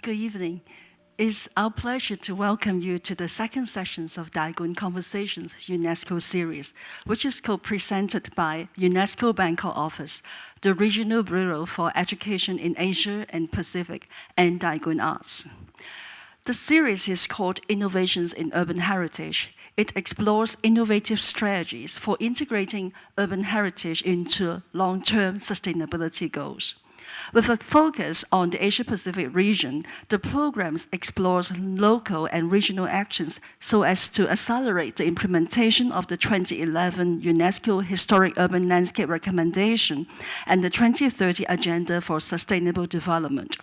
Good evening. It's our pleasure to welcome you to the second sessions of Tai Kwun Conversations UNESCO Series, which is co-presented by UNESCO Bangkok Office, the Regional Bureau for Education in Asia and Pacific, and Tai Kwun Arts. The series is called Innovations in Urban Heritage. It explores innovative strategies for integrating urban heritage into long-term sustainability goals. With a focus on the Asia-Pacific region, the programs explores local and regional actions so as to accelerate the implementation of the 2011 UNESCO Historic Urban Landscape Recommendation and the 2030 Agenda for Sustainable Development.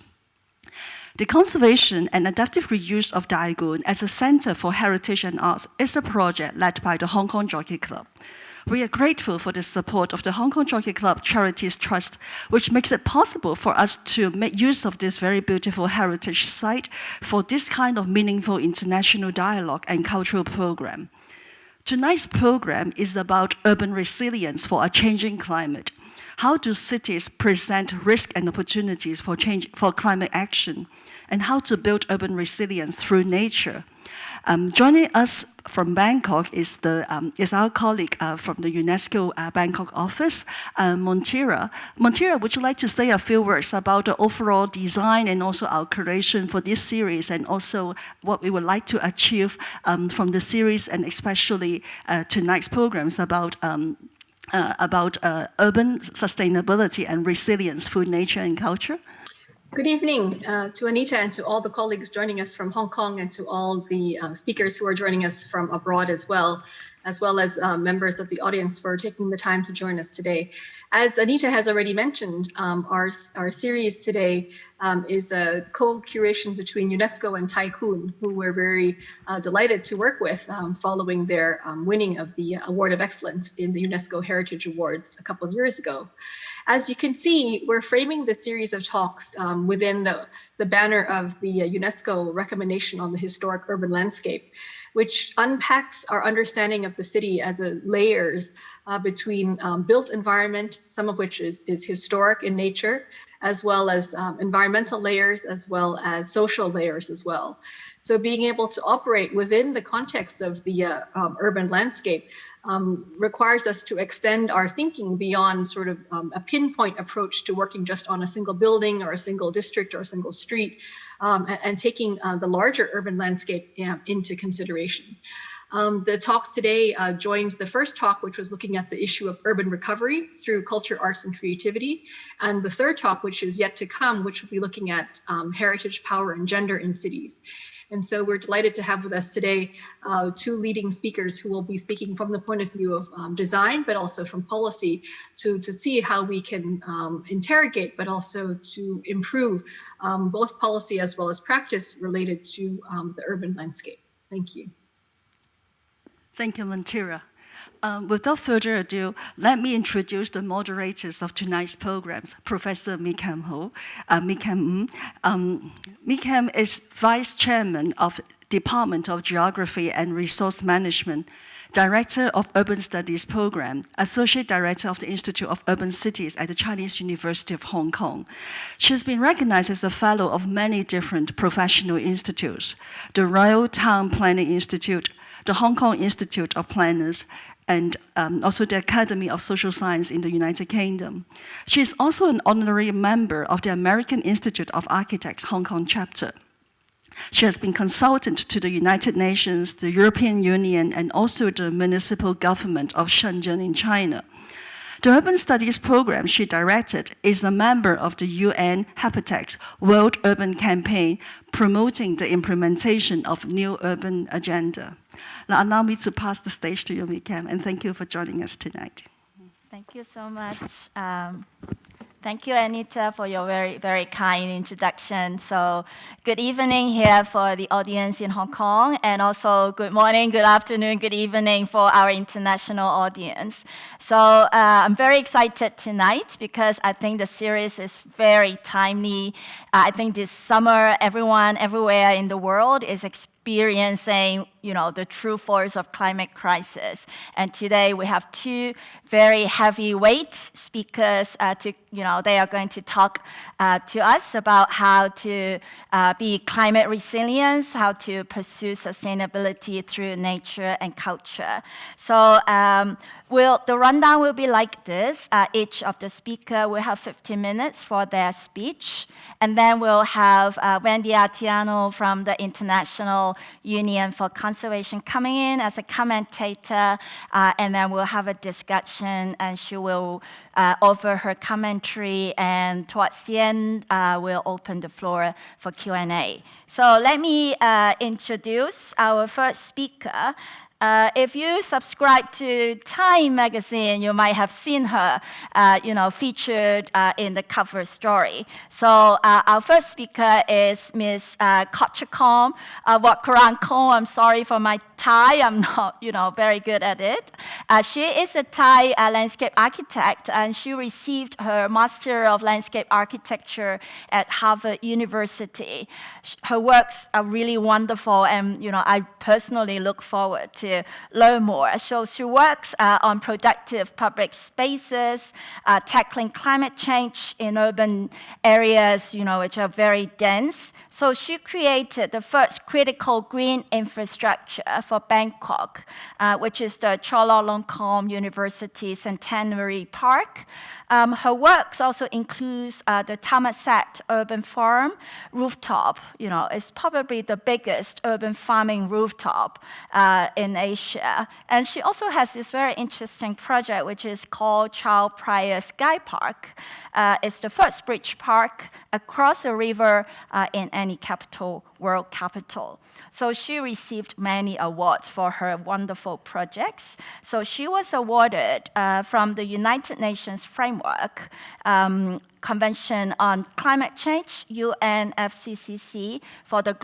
The conservation and adaptive reuse of Tai Kwun as a center for heritage and arts is a project led by the Hong Kong Jockey Club. We are grateful for the support of the Hong Kong Jockey Club Charities Trust, which makes it possible for us to make use of this very beautiful heritage site for this kind of meaningful international dialogue and cultural program. Tonight's program is about urban resilience for a changing climate. How do cities present risks and opportunities for climate action, and how to build urban resilience through nature? Joining us from Bangkok is our colleague from the UNESCO Bangkok office, Montira. Montira, would you like to say a few words about the overall design and also our curation for this series, and also what we would like to achieve from the series, and especially tonight's programs about urban sustainability and resilience through nature and culture? Good evening to Anita and to all the colleagues joining us from Hong Kong, and to all the speakers who are joining us from abroad as well as members of the audience for taking the time to join us today. As Anita has already mentioned, our series today is a co-curation between UNESCO and Tai Kwun, who we're very delighted to work with following their winning of the Award of Excellence in the UNESCO Heritage Awards a couple of years ago. As you can see, we're framing the series of talks within the banner of the UNESCO recommendation on the historic urban landscape, which unpacks our understanding of the city as layers between built environment, some of which is historic in nature, as well as environmental layers, as well as social layers as well. So being able to operate within the context of the urban landscape requires us to extend our thinking beyond sort of a pinpoint approach to working just on a single building or a single district or a single street, and taking the larger urban landscape into consideration. The talk today joins the first talk, which was looking at the issue of urban recovery through culture, arts, and creativity, and the third talk, which is yet to come, which will be looking at heritage, power, and gender in cities. And so we're delighted to have with us today two leading speakers who will be speaking from the point of view of design, but also from policy, to see how we can interrogate, but also to improve both policy as well as practice related to the urban landscape. Thank you. Thank you, Montira. Without further ado, let me introduce the moderators of tonight's programs, Professor Mi-Kam Ho. Mi-Kam is Vice Chairman of Department of Geography and Resource Management, Director of Urban Studies Program, Associate Director of the Institute of Urban Cities at the Chinese University of Hong Kong. She's been recognized as a fellow of many different professional institutes, the Royal Town Planning Institute, the Hong Kong Institute of Planners, and also the Academy of Social Science in the United Kingdom. She is also an honorary member of the American Institute of Architects Hong Kong chapter. She has been consultant to the United Nations, the European Union, and also the municipal government of Shenzhen in China. The Urban Studies program she directed is a member of the UN Habitat World Urban Campaign, promoting the implementation of new urban agenda. Now allow me to pass the stage to you, Mi-Kam, and thank you for joining us tonight. Thank you so much. Thank you, Anita, for your very, very kind introduction. So good evening here for the audience in Hong Kong, and also good morning, good afternoon, good evening for our international audience. So I'm very excited tonight because I think the series is very timely. I think this summer, everyone, everywhere in the world is experiencing the true force of climate crisis. And today we have two very heavyweight speakers they are going to talk to us about how to be climate resilient, how to pursue sustainability through nature and culture. So the rundown will be like this. Each of the speaker will have 15 minutes for their speech. And then we'll have Wendy Atieno from the International Union for Conservation coming in as a commentator. And then we'll have a discussion, and she will offer her commentary. And towards the end, we'll open the floor for Q&A. So let me introduce our first speaker. If you subscribe to Time magazine, you might have seen her, featured in the cover story. So our first speaker is Ms. Kotchakorn Voraakhom. I'm sorry for my Thai. I'm not, very good at it. She is a Thai landscape architect, and she received her Master of Landscape Architecture at Harvard University. Her works are really wonderful, and I personally look forward to learn more. So she works on productive public spaces, tackling climate change in urban areas, which are very dense. So she created the first critical green infrastructure for Bangkok, which is the Chulalongkorn University Centenary Park. Her works also includes the Thammasat Urban Farm rooftop. It's probably the biggest urban farming rooftop in Asia. And she also has this very interesting project, which is called Charles Pryor Sky Park. It's the first bridge park across a river in any capital, world capital. So she received many awards for her wonderful projects. So she was awarded from the United Nations Framework Convention on Climate Change, UNFCCC, for the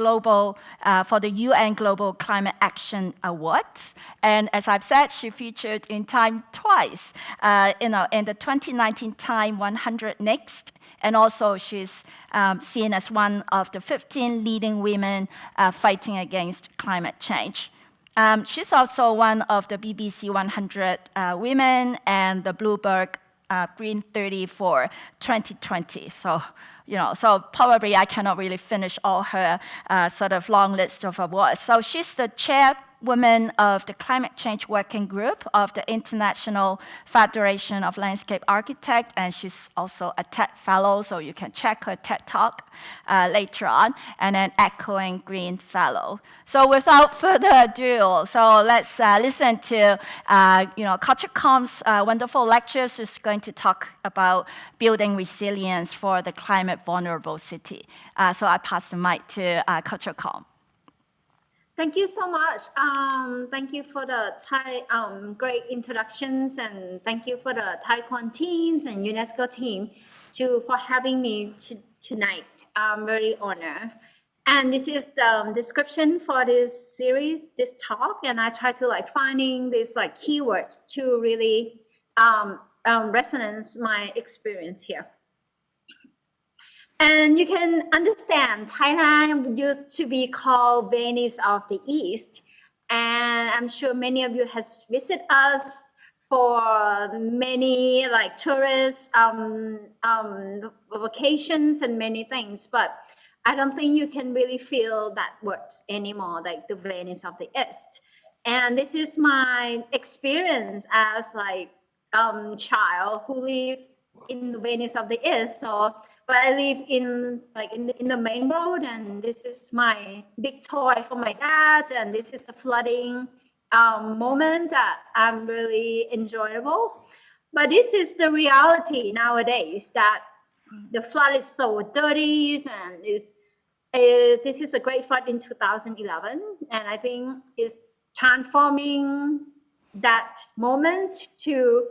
UN Global Climate Action Awards. And as I've said, she featured in Time twice, in the 2019 Time 100 Next. And also, she's seen as one of the 15 leading women fighting against climate change. She's also one of the BBC 100 Women and the Bloomberg Green 30 for 2020. So, so probably I cannot really finish all her sort of long list of awards. So she's the chairwoman of the Climate Change Working Group of the International Federation of Landscape Architects, and she's also a TED Fellow, so you can check her TED Talk later on, and an Echoing Green Fellow. So without further ado, so let's listen to Kotchakorn's wonderful lecture. She's going to talk about building resilience for the climate vulnerable city. So I pass the mic to Kotchakorn. Thank you so much. Thank you for the Thai great introductions, and thank you for the Tai Kwun teams and UNESCO team for having me tonight. I'm very honored. And this is the description for this series, this talk, and I try to finding these keywords to really resonance my experience here. And you can understand Thailand used to be called Venice of the East. And I'm sure many of you has visited us for many tourist vacations and many things. But I don't think you can really feel that words anymore, like the Venice of the East. And this is my experience as child who lived in the Venice of the East. But I live in the main road, and this is my big toy for my dad, and this is a flooding moment that I'm really enjoyable. But this is the reality nowadays, that the flood is so dirty, and this is a great flood in 2011, and I think it's transforming that moment through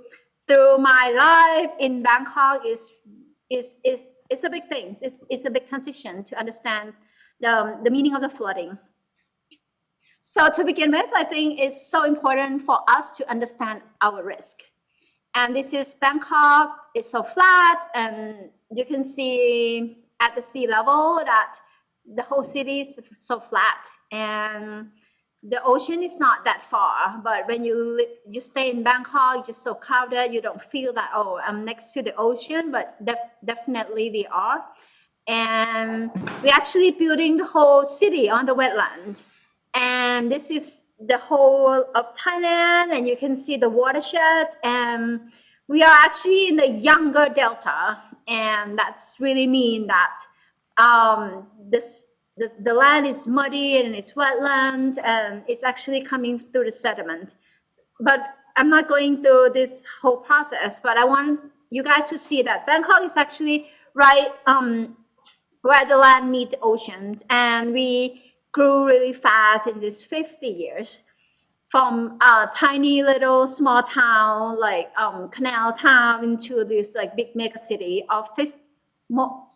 my life in Bangkok is a big thing. It's a big transition to understand the meaning of the flooding. So to begin with, I think it's so important for us to understand our risk. And this is Bangkok. It's so flat, and you can see at the sea level that the whole city is so flat. And the ocean is not that far, but when you stay in Bangkok, it's just so crowded, you don't feel that, oh, I'm next to the ocean, but definitely we are. And we're actually building the whole city on the wetland. And this is the whole of Thailand, and you can see the watershed. And we are actually in the younger delta, and that's really mean that the land is muddy and it's wetland, and it's actually coming through the sediment. But I'm not going through this whole process, but I want you guys to see that Bangkok is actually right where the land meets the oceans, and we grew really fast in these 50 years from a tiny little small town like canal town into this like big mega city of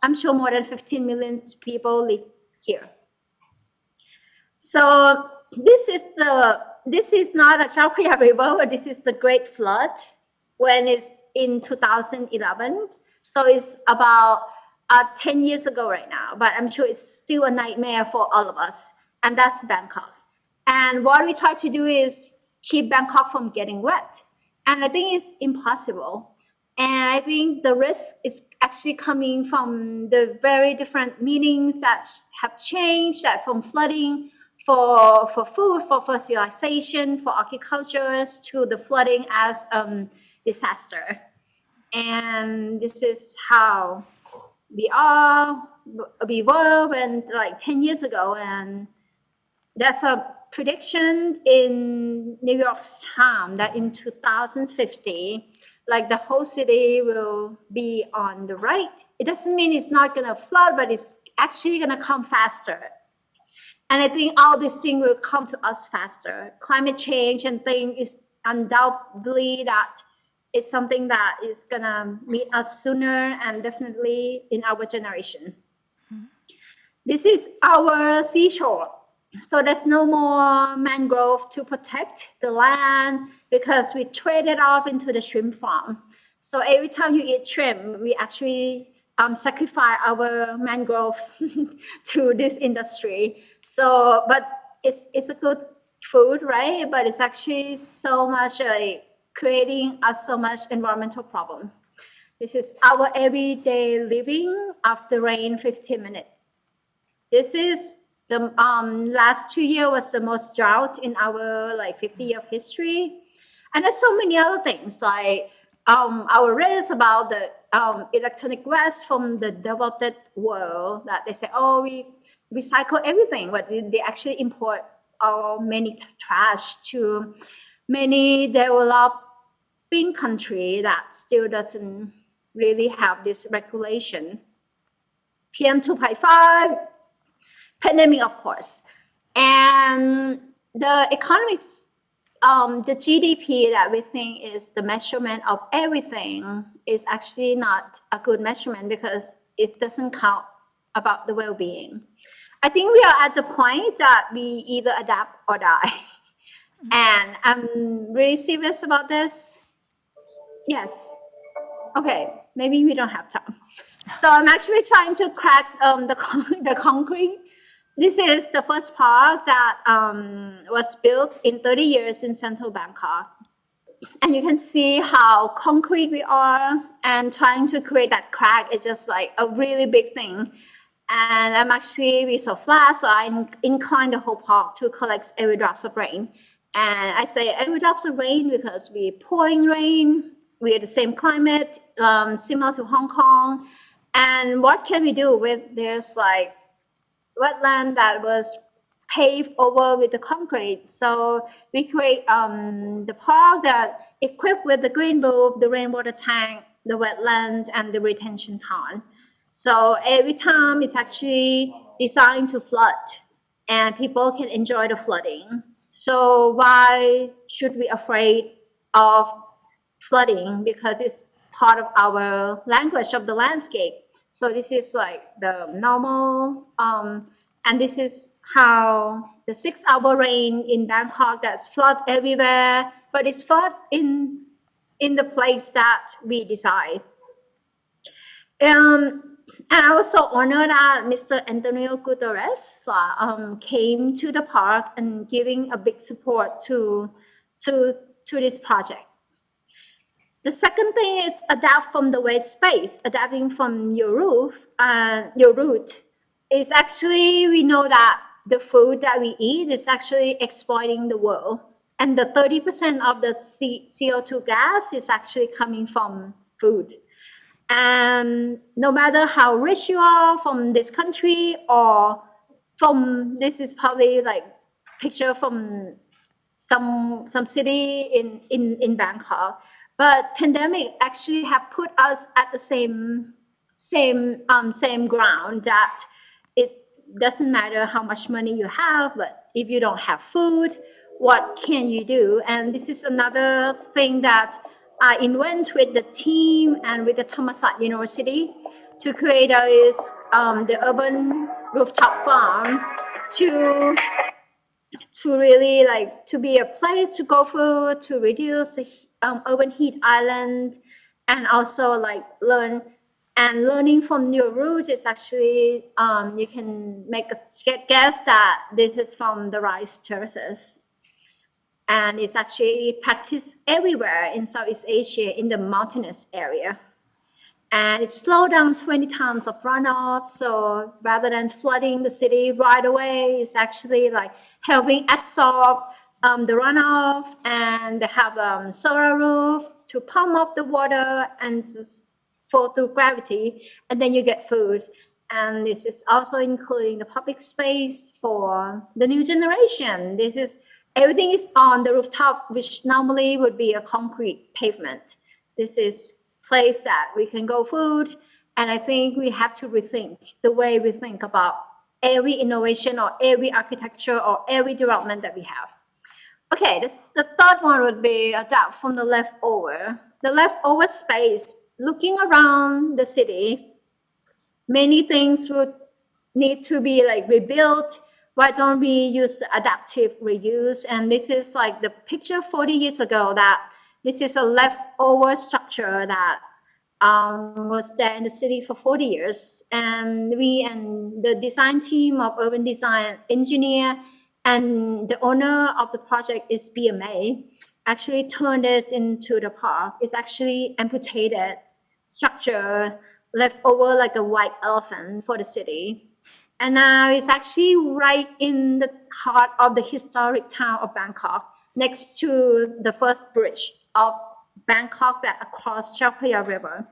I'm sure more than 15 million people live here. So this is not a Chao Phraya River, but this is the Great Flood when it's in 2011. So it's about 10 years ago right now, but I'm sure it's still a nightmare for all of us. And that's Bangkok. And what we try to do is keep Bangkok from getting wet. And I think it's impossible. And I think the risk is actually coming from the very different meanings that have changed, that from flooding for food, for fertilization, for agriculture, to the flooding as disaster. And this is how we were when like 10 years ago. And there's a prediction in New York's Times that in 2050, like the whole city will be on the right. It doesn't mean it's not gonna flood, but it's actually gonna come faster. And I think all these things will come to us faster. Climate change and thing is undoubtedly that it's something that is gonna meet us sooner, and definitely in our generation. This is our seashore. So there's no more mangrove to protect the land because we trade it off into the shrimp farm. So every time you eat shrimp, we actually sacrifice our mangrove to this industry. So, but it's a good food, right? But it's actually so much creating us so much environmental problem. This is our everyday living after rain 15 minutes. This is the last 2 years was the most drought in our like 50-year history. And there's so many other things like our risk about the electronic waste from the developed world that they say, oh, we recycle everything, but they actually import many trash to many developing country that still doesn't really have this regulation. PM 2.5, pandemic, of course. And the economics, the GDP that we think is the measurement of everything is actually not a good measurement because it doesn't count about the well-being. I think we are at the point that we either adapt or die. And I'm really serious about this. Yes. Okay, maybe we don't have time. So I'm actually trying to crack the concrete. This is the first park that was built in 30 years in central Bangkok. And you can see how concrete we are, and trying to create that crack is just like a really big thing. And we're so flat, so I incline the whole park to collect every drops of rain. And I say every drops of rain because we're pouring rain, we're the same climate, similar to Hong Kong. And what can we do with this like wetland that was paved over with the concrete? So we create the park that equipped with the green roof, the rainwater tank, the wetland, and the retention pond. So every time it's actually designed to flood, and people can enjoy the flooding. So why should we be afraid of flooding? Because it's part of our language of the landscape. So this is like the normal, and this is how the 6-hour rain in Bangkok that's flood everywhere, but it's flood in the place that we decide. And I was so honored that Mr. Antonio Guterres came to the park and giving a big support to this project. The second thing is adapt from the waste space, adapting from your root is actually, we know that the food that we eat is actually exploiting the world. And the 30% of the CO2 gas is actually coming from food. And no matter how rich you are from this country or this is probably like picture from some city in Bangkok, but pandemic actually have put us at the same ground, that it doesn't matter how much money you have, but if you don't have food, what can you do? And this is another thing that I invent with the team and with the Thammasat University to create the urban rooftop farm to really like to be a place to go food, to reduce the urban heat island, and also like learning from your root is actually you can make a guess that this is from the rice terraces. And it's actually practiced everywhere in Southeast Asia in the mountainous area. And it slowed down 20 tons of runoff. So rather than flooding the city right away, it's actually like helping absorb the runoff, and they have a solar roof to pump up the water and just flow through gravity, and then you get food. And this is also including the public space for the new generation. Everything is on the rooftop, which normally would be a concrete pavement. This is place that we can grow food. And I think we have to rethink the way we think about every innovation or every architecture or every development that we have. Okay, the third one would be adapt from the leftover. The leftover space, looking around the city, many things would need to be like rebuilt. Why don't we use the adaptive reuse? And this is like the picture 40 years ago, that this is a leftover structure that was there in the city for 40 years. And we and the design team of urban design engineer and the owner of the project is BMA, actually turned this into the park. It's actually amputated structure left over like a white elephant for the city. And now it's actually right in the heart of the historic town of Bangkok, next to the first bridge of Bangkok that across Chao Phraya River.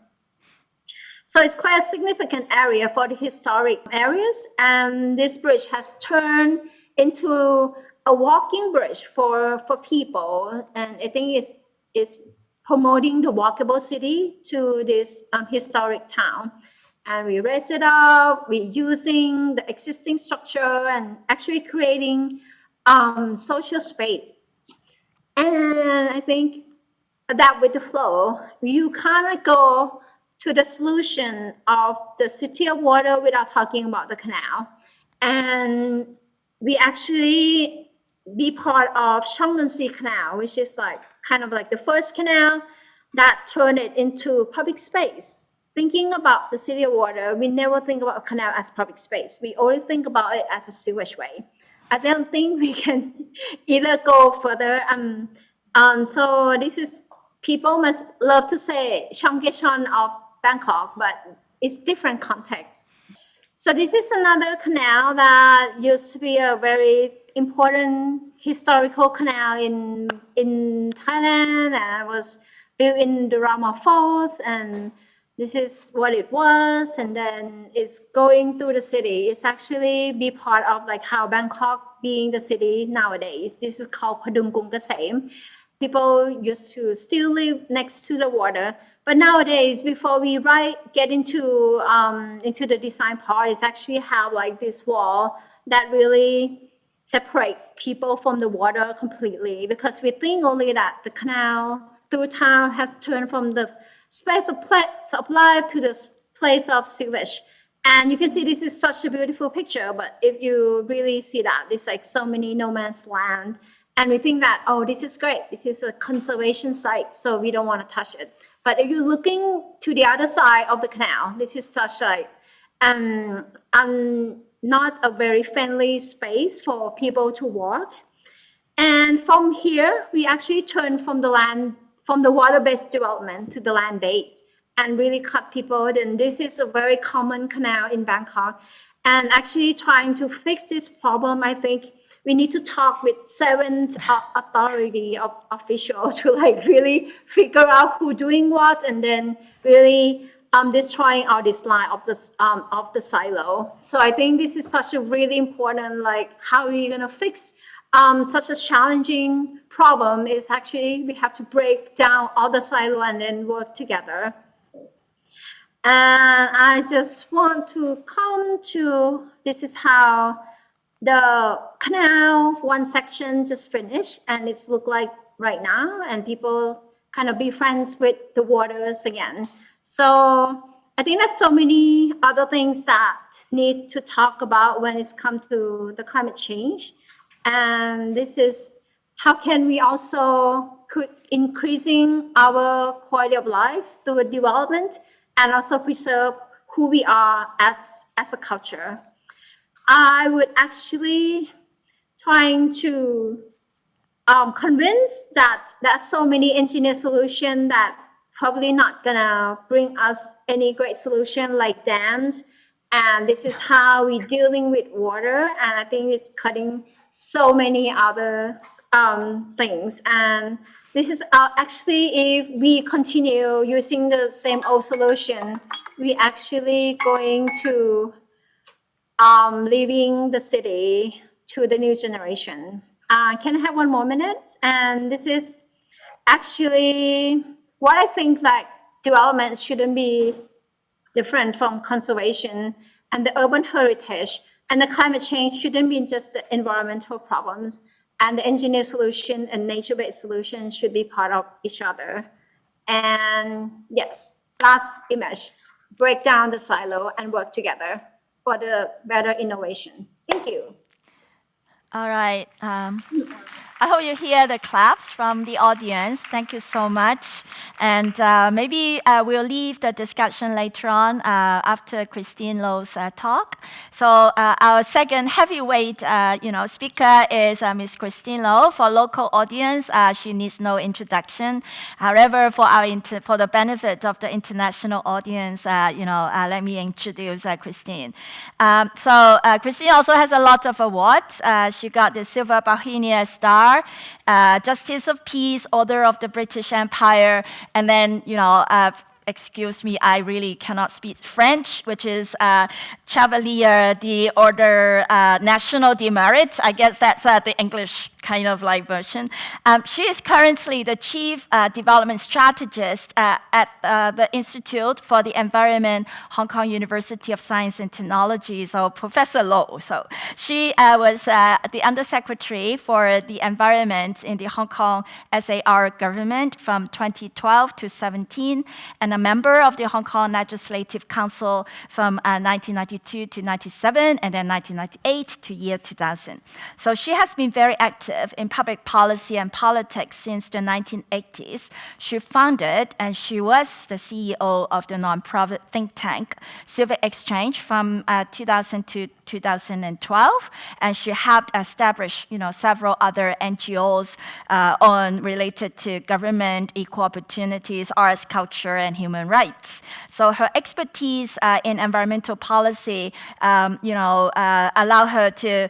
So it's quite a significant area for the historic areas. And this bridge has turned into a walking bridge for people. And I think it's promoting the walkable city to this historic town. And we raise it up, we're using the existing structure and actually creating social space. And I think adapt with the flow. You cannot go to the solution of the city of water without talking about the canal. And we actually be part of Shangdonsi Canal, which is like kind of like the first canal that turned it into public space. Thinking about the city of water, we never think about a canal as public space. We only think about it as a sewage way. I don't think we can either go further. So this is, people must love to say Cheonghaechon of Bangkok, but it's different context. So this is another canal that used to be a very important historical canal in Thailand, and was built in the Rama Fourth, and this is what it was, and then it's going through the city. It's actually be part of like how Bangkok being the city nowadays. This is called Padung Kum Kasem. People used to still live next to the water, but nowadays, before we get into the design part, it's actually have like this wall that really separate people from the water completely, because we think only that the canal through town has turned from the space of life to the place of sewage. And you can see this is such a beautiful picture, but if you really see that, there's like so many no man's land. And we think that, oh, this is great. This is a conservation site, so we don't want to touch it. But if you're looking to the other side of the canal, this is such like and not a very friendly space for people to walk. And from here, we actually turn from the water-based development to the land-based and really cut people. And this is a very common canal in Bangkok. And actually trying to fix this problem, I think we need to talk with 7 authority officials to like really figure out who's doing what, and then really destroying our design of the silo. So I think this is such a really important, like how are we gonna fix such a challenging problem is actually we have to break down all the silo and then work together. And I just want to come to, this is how the canal, one section just finished, and it's look like right now, and people kind of be friends with the waters again. So I think there's so many other things that need to talk about when it's come to the climate change. And this is how can we also increasing our quality of life through development and also preserve who we are as a culture. I would actually trying to convince that there's so many engineer solutions that probably not gonna bring us any great solution like dams. And this is how we're dealing with water. And I think it's cutting so many other things. And this is actually, if we continue using the same old solution, we actually going to leaving the city to the new generation. Can I have 1 more minute? And this is actually what I think like development shouldn't be different from conservation and the urban heritage, and the climate change shouldn't be just the environmental problems, and the engineer solution and nature-based solution should be part of each other. And yes, last image, break down the silo and work together for the better innovation. Thank you. All right. I hope you hear the claps from the audience. Thank you so much. And maybe we'll leave the discussion later on after Christine Lo's talk. So our second heavyweight speaker is Ms. Christine Lo. For local audience, she needs no introduction. However, for the benefit of the international audience, let me introduce Christine. So Christine also has a lot of awards. She got the Silver Bohemia Star, Justice of Peace, Order of the British Empire, and then, excuse me, I really cannot speak French, which is Chevalier d'Ordre National du Mérite. I guess that's the English kind of like version. She is currently the Chief Development Strategist at the Institute for the Environment, Hong Kong University of Science and Technology, so Professor Lo. So she was the Undersecretary for the Environment in the Hong Kong SAR government from 2012 to 17, and a member of the Hong Kong Legislative Council from 1992 to 97, and then 1998 to year 2000. So she has been very active in public policy and politics since the 1980s. She founded and she was the CEO of the nonprofit think tank Silver Exchange from 2000 to 2012, and she helped establish, several other NGOs related to government, equal opportunities, arts, culture, and human rights. So her expertise in environmental policy, allow her to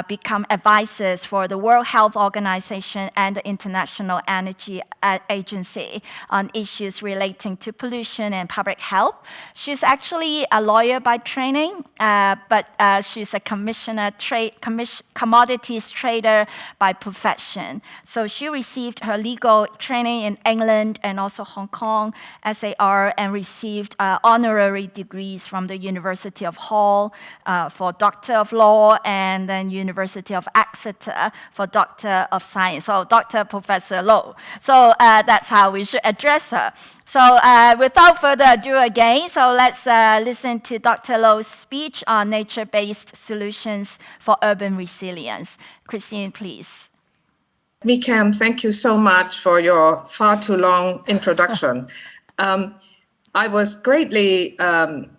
become advisors for the World Health Organization and the International Energy Agency on issues relating to pollution and public health. She's actually a lawyer by training, but she's a commodities trader by profession. So she received her legal training in England and also Hong Kong SAR, and received honorary degrees from the University of Hull for Doctor of Law, and then University of Exeter for Doctor of Science. So Dr. Professor Lo. So that's how we should address her. So without further ado again, so let's listen to Dr. Lo's speech on nature-based solutions for urban resilience. Christine, please. Mikam, thank you so much for your far too long introduction. I was greatly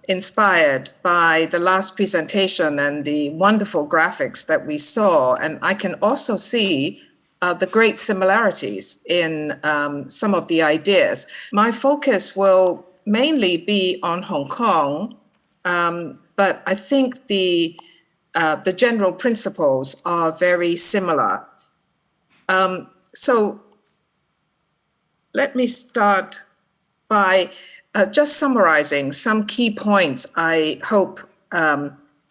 inspired by the last presentation and the wonderful graphics that we saw. And I can also see the great similarities in some of the ideas. My focus will mainly be on Hong Kong, but I think the general principles are very similar. So let me start by just summarizing some key points I hope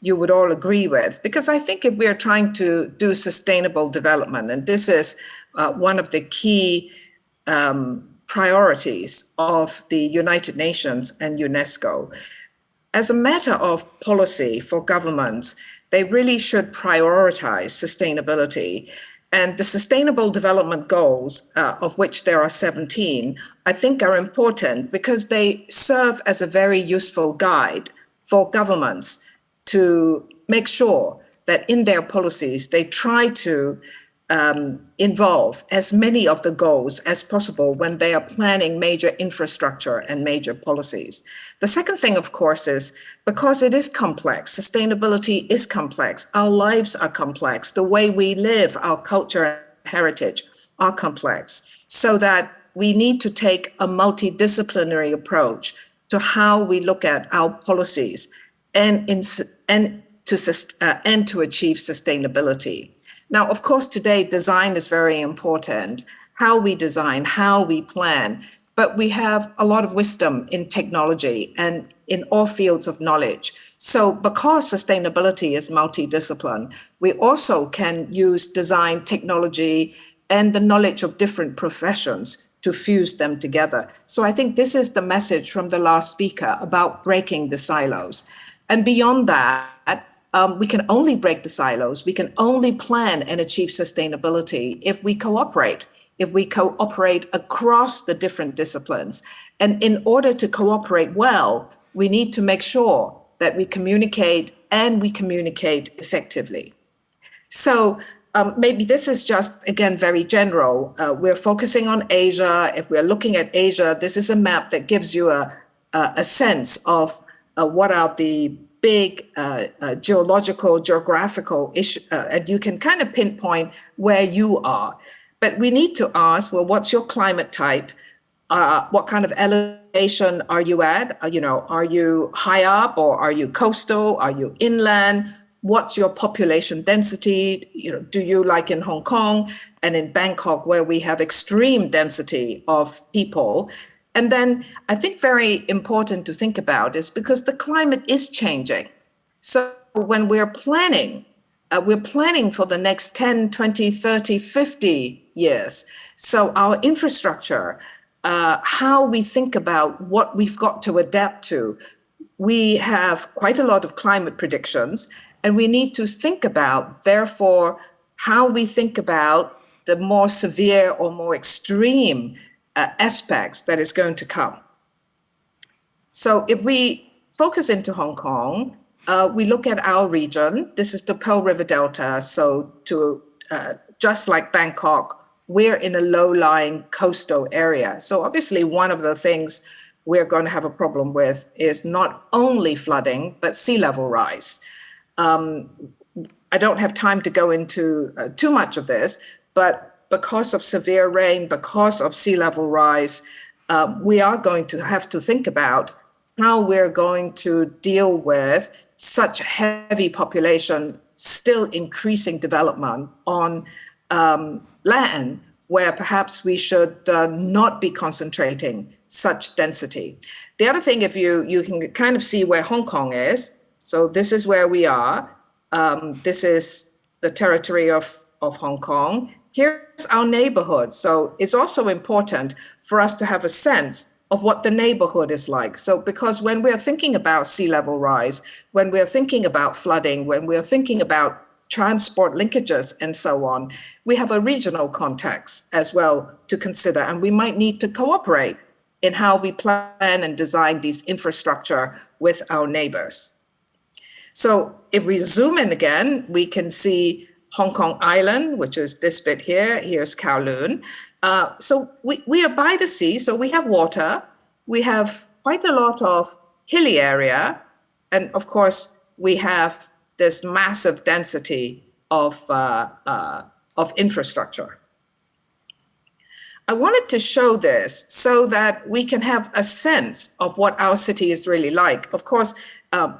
you would all agree with, because I think if we're trying to do sustainable development, and this is one of the key priorities of the United Nations and UNESCO, as a matter of policy for governments, they really should prioritize sustainability. And the Sustainable Development Goals, of which there are 17, I think are important because they serve as a very useful guide for governments to make sure that in their policies, they try to involve as many of the goals as possible when they are planning major infrastructure and major policies. The second thing, of course, is because it is complex, sustainability is complex, our lives are complex, the way we live, our culture and heritage are complex, so that we need to take a multidisciplinary approach to how we look at our policies and to achieve sustainability. Now, of course, today, design is very important, how we design, how we plan, but we have a lot of wisdom in technology and in all fields of knowledge. So because sustainability is multidiscipline, we also can use design, technology, and the knowledge of different professions to fuse them together. So I think this is the message from the last speaker about breaking the silos. And beyond that, we can only break the silos, we can only plan and achieve sustainability if we cooperate across the different disciplines. And in order to cooperate well, we need to make sure that we communicate effectively. So maybe this is just, again, very general. We're focusing on Asia. If we're looking at Asia, this is a map that gives you a sense of what are the big geographical issues, and you can kind of pinpoint where you are. But we need to ask, well, what's your climate type? What kind of elevation are you at? Are you high up or are you coastal? Are you inland? What's your population density? Do you, like in Hong Kong and in Bangkok, where we have extreme density of people? And then I think very important to think about is because the climate is changing. So when we're planning for the next 10, 20, 30, 50 years. So our infrastructure, how we think about what we've got to adapt to, we have quite a lot of climate predictions, and we need to think about, therefore, how we think about the more severe or more extreme aspects that is going to come. So if we focus into Hong Kong, we look at our region. This is the Pearl River Delta. So just like Bangkok, we're in a low-lying coastal area. So obviously one of the things we're going to have a problem with is not only flooding, but sea level rise. I don't have time to go into too much of this, but because of severe rain, because of sea level rise, we are going to have to think about how we're going to deal with such heavy population, still increasing development on land where perhaps we should not be concentrating such density. The other thing, if you can kind of see where Hong Kong is, so this is where we are. This is the territory of Hong Kong. Here's our neighborhood. So it's also important for us to have a sense of what the neighborhood is like. So because when we're thinking about sea level rise, when we're thinking about flooding, when we're thinking about transport linkages and so on, we have a regional context as well to consider, and we might need to cooperate in how we plan and design these infrastructure with our neighbors. So if we zoom in again, we can see Hong Kong Island, which is this bit here. Here's Kowloon. So we are by the sea, so we have water. We have quite a lot of hilly area. And of course, we have this massive density of infrastructure. I wanted to show this so that we can have a sense of what our city is really like. Of course,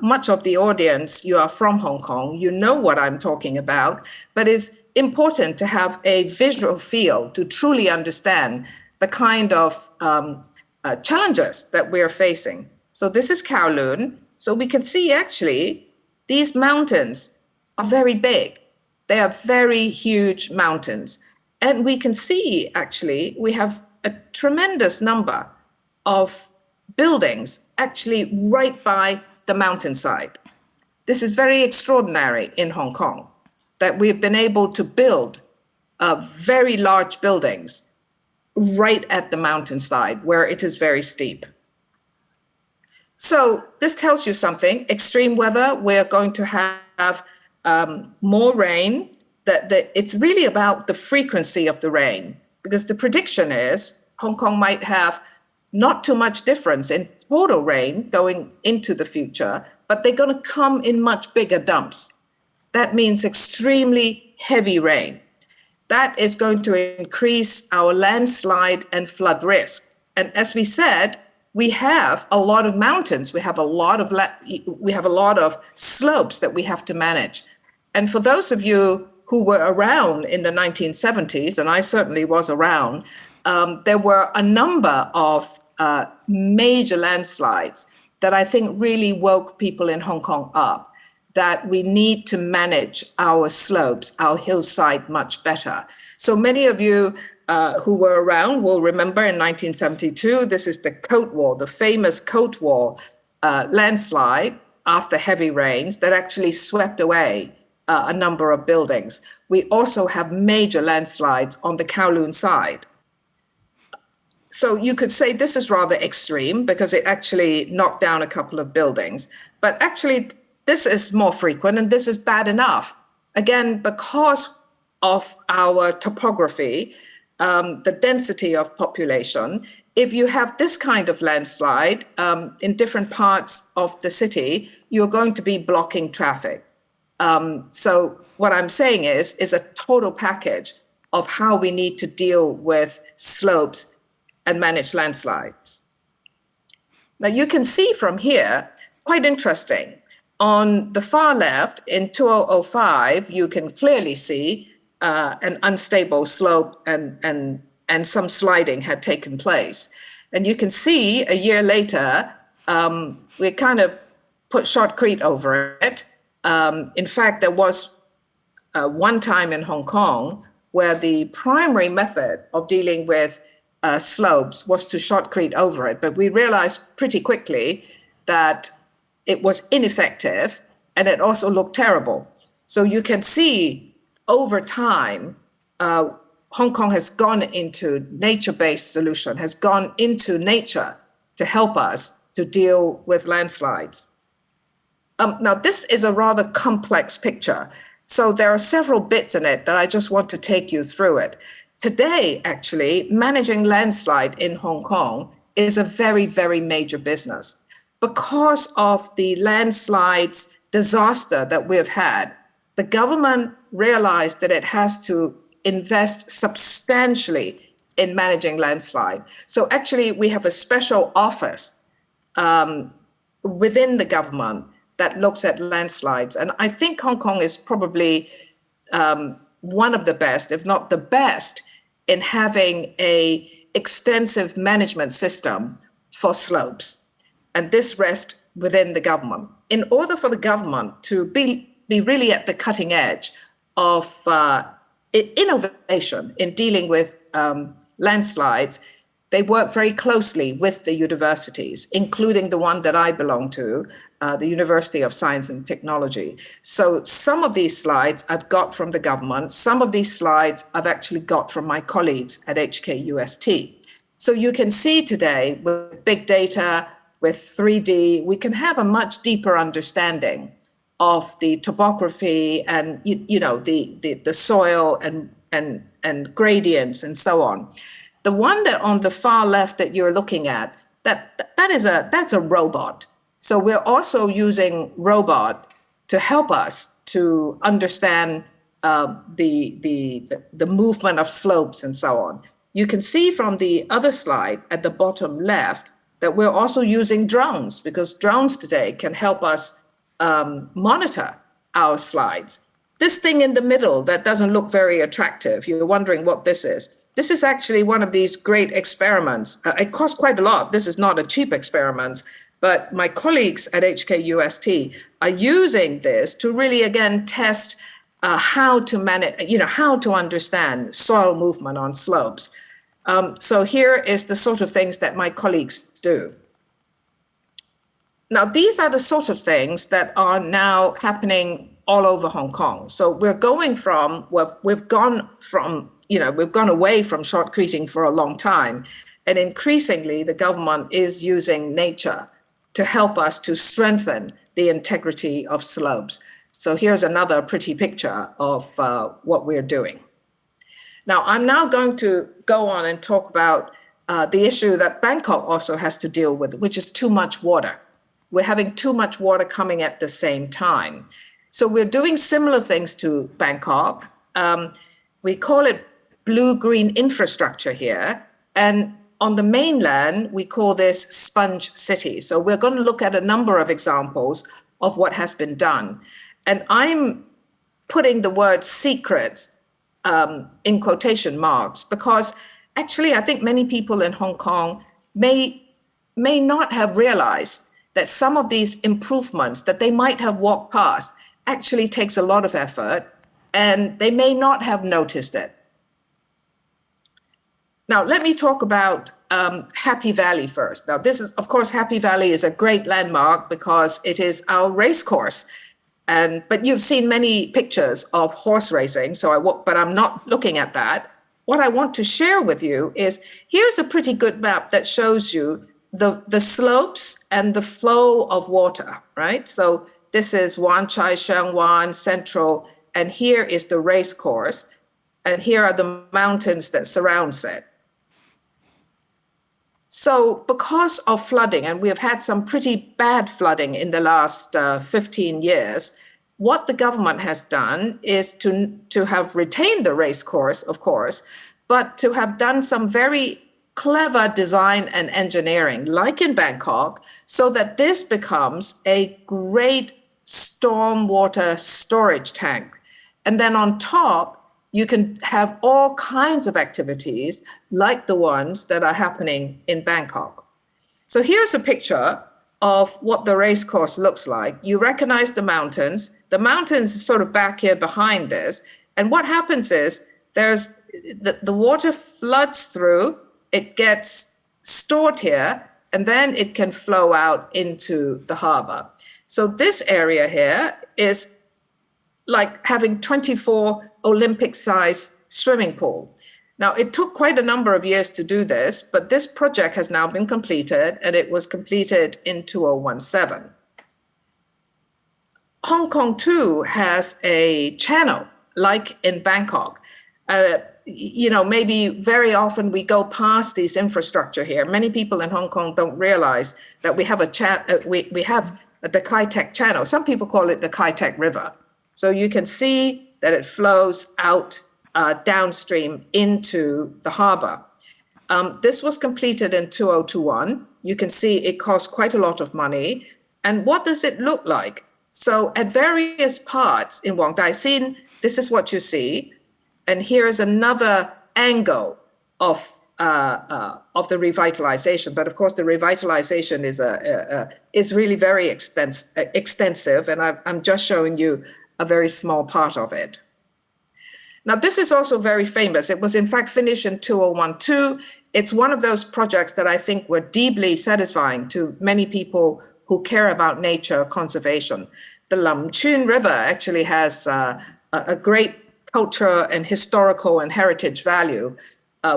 much of the audience, you are from Hong Kong, you know what I'm talking about, but it's important to have a visual feel to truly understand the kind of challenges that we're facing. So this is Kowloon. So we can see actually these mountains are very big. They are very huge mountains. And we can see actually we have a tremendous number of buildings actually right by the mountainside. This is very extraordinary in Hong Kong, that we've been able to build very large buildings right at the mountainside where it is very steep. So this tells you something. Extreme weather, we're going to have more rain. That it's really about the frequency of the rain, because the prediction is Hong Kong might have not too much difference in total rain going into the future, but they're going to come in much bigger dumps. That means extremely heavy rain. That is going to increase our landslide and flood risk. And as we said, we have a lot of mountains. We have a lot of slopes that we have to manage. And for those of you who were around in the 1970s, and I certainly was around, there were a number of major landslides that I think really woke people in Hong Kong up, that we need to manage our slopes, our hillside much better. So many of you who were around will remember in 1972, this is the Coat Wall, the famous Coat Wall landslide after heavy rains that actually swept away a number of buildings. We also have major landslides on the Kowloon side. So you could say this is rather extreme because it actually knocked down a couple of buildings. But actually, this is more frequent and this is bad enough. Again, because of our topography, the density of population, if you have this kind of landslide in different parts of the city, you're going to be blocking traffic. So what I'm saying is a total package of how we need to deal with slopes and manage landslides. Now you can see from here, quite interesting, on the far left in 2005, you can clearly see an unstable slope and some sliding had taken place. And you can see a year later, we kind of put shotcrete over it. In fact, there was one time in Hong Kong where the primary method of dealing with slopes was to shotcrete over it. But we realized pretty quickly that it was ineffective and it also looked terrible. So you can see over time, Hong Kong has gone into nature-based solution, has gone into nature to help us to deal with landslides. Now, this is a rather complex picture. So there are several bits in it that I just want to take you through it. Today, actually, managing landslide in Hong Kong is a very, very major business. Because of the landslides disaster that we've had, the government realized that it has to invest substantially in managing landslide. So actually, we have a special office within the government that looks at landslides. And I think Hong Kong is probably one of the best, if not the best, in having an extensive management system for slopes. And this rests within the government. In order for the government to be really at the cutting edge of innovation in dealing with landslides, they work very closely with the universities, including the one that I belong to, the University of Science and Technology. So some of these slides I've got from the government. Some of these slides I've actually got from my colleagues at HKUST. So you can see today with big data, with 3D, we can have a much deeper understanding of the topography and the soil and gradients and so on. The one that on the far left that you're looking at, that's a robot. So we're also using robot to help us to understand the movement of slopes and so on. You can see from the other slide at the bottom left that we're also using drones, because drones today can help us monitor our slides. This thing in the middle that doesn't look very attractive, you're wondering what this is. This is actually one of these great experiments. It costs quite a lot. This is not a cheap experiment, but my colleagues at HKUST are using this to really, again, test how to manage, how to understand soil movement on slopes. So here is the sort of things that my colleagues do. Now, these are the sort of things that are now happening all over Hong Kong. So we've gone away from shotcreting for a long time. And increasingly, the government is using nature to help us to strengthen the integrity of slopes. So here's another pretty picture of what we're doing. Now, I'm now going to go on and talk about the issue that Bangkok also has to deal with, which is too much water. We're having too much water coming at the same time. So we're doing similar things to Bangkok. We call it blue-green infrastructure here. And on the mainland, we call this sponge city. So we're going to look at a number of examples of what has been done. And I'm putting the word secret in quotation marks, because actually I think many people in Hong Kong may not have realized that some of these improvements that they might have walked past actually takes a lot of effort, and they may not have noticed it. Now, let me talk about Happy Valley first. Now, this is, of course, Happy Valley is a great landmark because it is our race course. But you've seen many pictures of horse racing, but I'm not looking at that. What I want to share with you is, here's a pretty good map that shows you the slopes and the flow of water, right? So this is Wan Chai Shang Wan Central, and here is the race course, and here are the mountains that surround it. So because of flooding, and we have had some pretty bad flooding in the last 15 years, what the government has done is to have retained the race course, of course, but to have done some very clever design and engineering, like in Bangkok, so that this becomes a great stormwater storage tank. And then on top, you can have all kinds of activities like the ones that are happening in Bangkok. So here's a picture of what the race course looks like. You recognize the mountains. The mountains are sort of back here behind this. And what happens is there's the water floods through, it gets stored here, and then it can flow out into the harbor. So this area here is like having 24 Olympic-sized swimming pool. Now, it took quite a number of years to do this, but this project has now been completed, and it was completed in 2017. Hong Kong, too, has a channel, like in Bangkok. Maybe very often we go past these infrastructure here. Many people in Hong Kong don't realize that we have we have the Kai Tak Channel. Some people call it the Kai Tak River. So you can see that it flows out downstream into the harbor. This was completed in 2021. You can see it cost quite a lot of money. And what does it look like? So at various parts in Wong Tai Sin, this is what you see. And here's another angle of the revitalization. But of course, the revitalization is really very extensive. And I'm just showing you a very small part of it. Now, this is also very famous. It was, in fact, finished in 2012. It's one of those projects that I think were deeply satisfying to many people who care about nature conservation. The Lam Chun River actually has a great culture and historical and heritage value,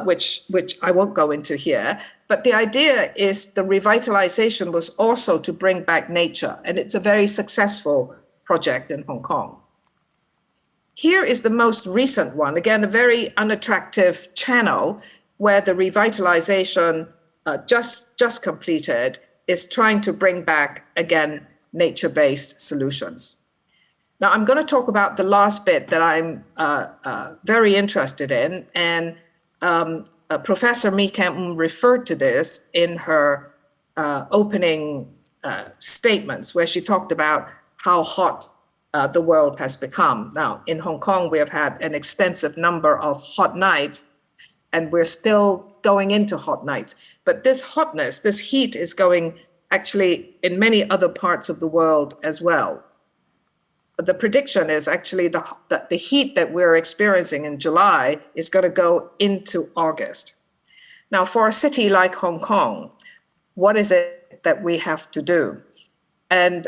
which I won't go into here. But the idea is the revitalization was also to bring back nature, and it's a very successful project in Hong Kong. Here is the most recent one, again, a very unattractive channel where the revitalization just completed, is trying to bring back, again, nature-based solutions. Now, I'm going to talk about the last bit that I'm very interested in, and Professor Mi Kam referred to this in her opening statements, where she talked about how hot the world has become. Now, in Hong Kong, we have had an extensive number of hot nights, and we're still going into hot nights. But this hotness, this heat is going actually in many other parts of the world as well. The prediction is actually that the heat that we're experiencing in July is going to go into August. Now, for a city like Hong Kong, what is it that we have to do? And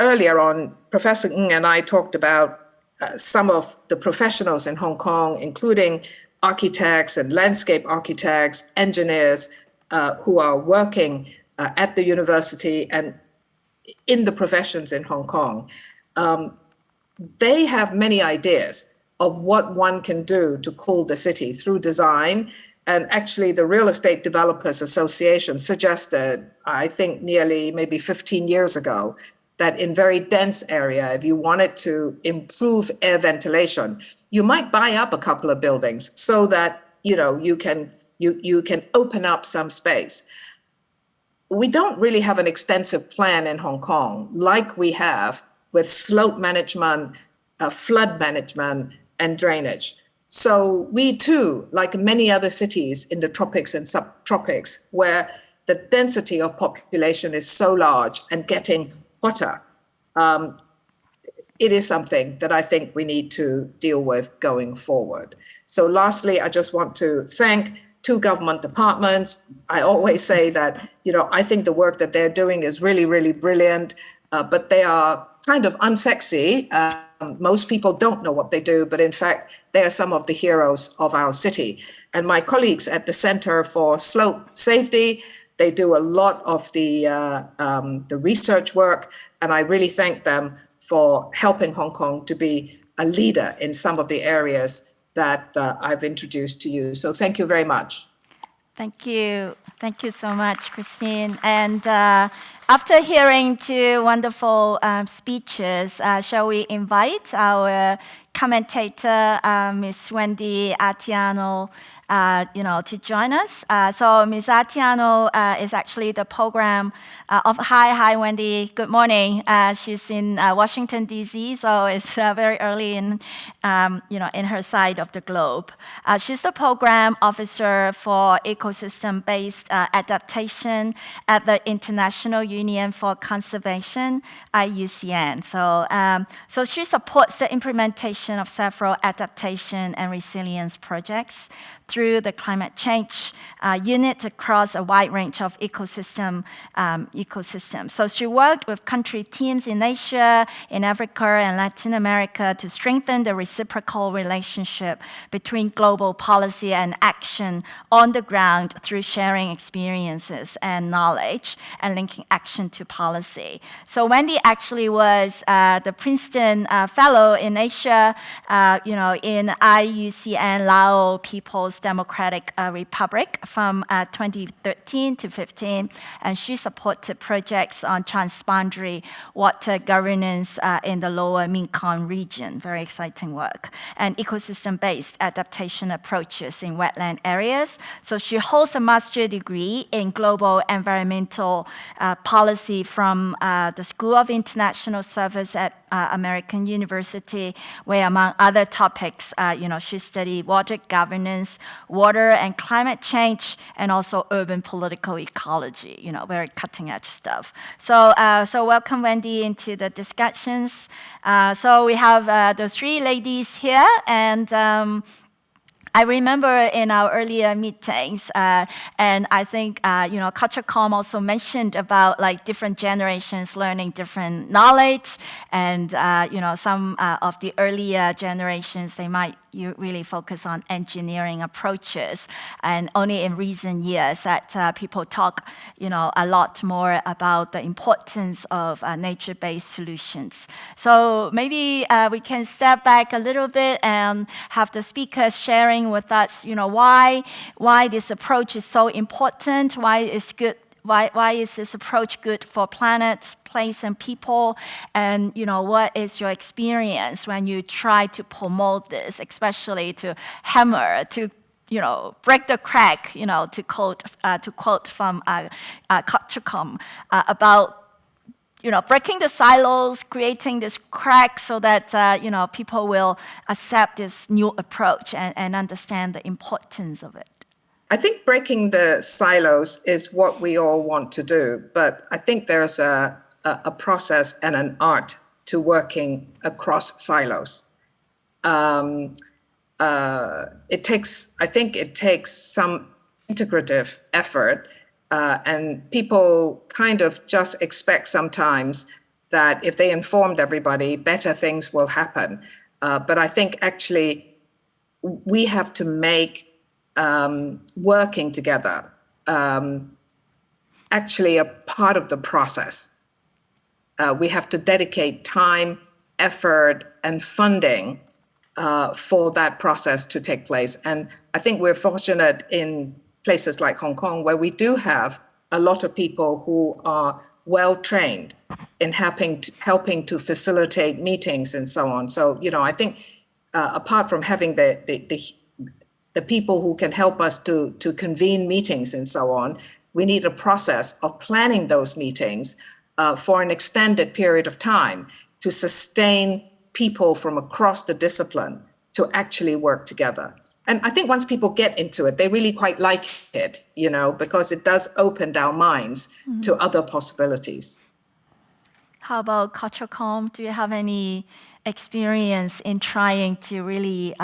earlier on, Professor Ng and I talked about some of the professionals in Hong Kong, including architects and landscape architects, engineers who are working at the university and in the professions in Hong Kong. They have many ideas of what one can do to cool the city through design. And actually, the Real Estate Developers Association suggested, I think nearly maybe 15 years ago, that in very dense area, if you wanted to improve air ventilation, you might buy up a couple of buildings so that you can open up some space. We don't really have an extensive plan in Hong Kong like we have with slope management, flood management, and drainage. So we too, like many other cities in the tropics and subtropics, where the density of population is so large and getting hotter, it is something that I think we need to deal with going forward. So lastly, I just want to thank two government departments. I always say that, I think the work that they're doing is really, really brilliant, but they are kind of unsexy. Most people don't know what they do, but in fact, they are some of the heroes of our city. And my colleagues at the Center for Slope Safety, they do a lot of the research work, and I really thank them for helping Hong Kong to be a leader in some of the areas that I've introduced to you. So thank you very much. Thank you. Thank you so much, Christine. And after hearing two wonderful speeches, shall we invite our commentator, Ms. Wendy Atieno, to join us. So Ms. Atieno is actually the program of, hi Wendy, good morning. She's in Washington, D.C., so it's very early in her side of the globe. She's the program officer for ecosystem-based adaptation at the International Union for Conservation, IUCN. So she supports the implementation of several adaptation and resilience projects through the climate change unit across a wide range of ecosystems. So she worked with country teams in Asia, in Africa, and Latin America to strengthen the reciprocal relationship between global policy and action on the ground through sharing experiences and knowledge and linking action to policy. So Wendy actually was the Princeton Fellow in Asia, in IUCN Lao People's Democratic Republic from 2013 to 15, and she supported projects on transboundary water governance in the lower Mekong region, very exciting work, and ecosystem-based adaptation approaches in wetland areas. So she holds a master's degree in global environmental policy from the School of International Service at American University, where among other topics, she studied water governance, water and climate change, and also urban political ecology, very cutting edge stuff. So welcome Wendy into the discussions. So we have the three ladies here, and I remember in our earlier meetings, and I think, Kotchakorn also mentioned about different generations learning different knowledge, and, some of the earlier generations, they might really focus on engineering approaches. And only in recent years that people talk, a lot more about the importance of nature-based solutions. So maybe we can step back a little bit and have the speakers sharing sharing with us, why this approach is so important, why it's good. Why is this approach good for planet, place, and people? And what is your experience when you try to promote this, especially to hammer, to break the crack, to quote from Kotchakorn about breaking the silos, creating this crack so that people will accept this new approach and understand the importance of it. I think breaking the silos is what we all want to do, but I think there's a process and an art to working across silos. It takes some integrative effort, and people kind of just expect sometimes that if they informed everybody, better things will happen. But I think actually we have to make working together actually a part of the process. We have to dedicate time, effort, and funding for that process to take place. And I think we're fortunate in places like Hong Kong, where we do have a lot of people who are well trained in helping to facilitate meetings and so on. So, I think apart from having the people who can help us to convene meetings and so on, we need a process of planning those meetings for an extended period of time to sustain people from across the discipline to actually work together. And I think once people get into it, they really quite like it, because it does open our minds to other possibilities. How about Kotchakorn? Do you have any experience in trying to really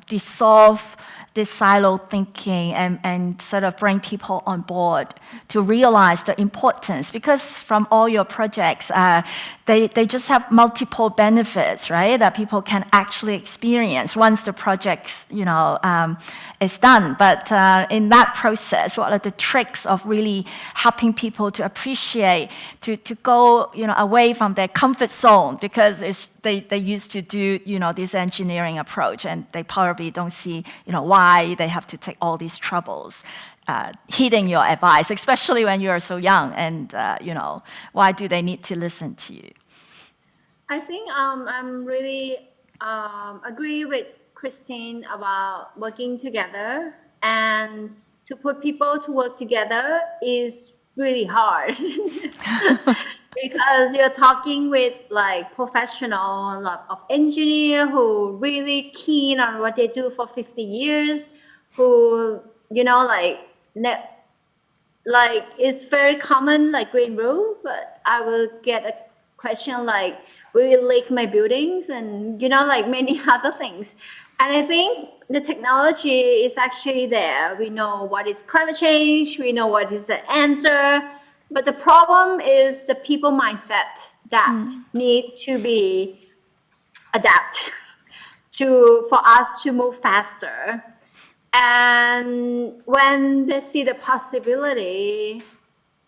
dissolve this silo thinking and sort of bring people on board to realize the importance? Because from all your projects, they just have multiple benefits, right? That people can actually experience once the project, is done. But in that process, what are the tricks of really helping people to appreciate, to go, away from their comfort zone? Because they used to do, this engineering approach, and they probably don't see, why they have to take all these troubles. Heeding your advice, especially when you are so young, and why do they need to listen to you? I think I'm really agree with Christine about working together, and to put people to work together is really hard because you're talking with like professional of engineer who really keen on what they do for 50 years, who like it's very common like green roof, but I will get a question like, will you leak my buildings, and like many other things. And I think the technology is actually there. We know what is climate change, we know what is the answer, but the problem is the people mindset that need to be adapt for us to move faster. And when they see the possibility,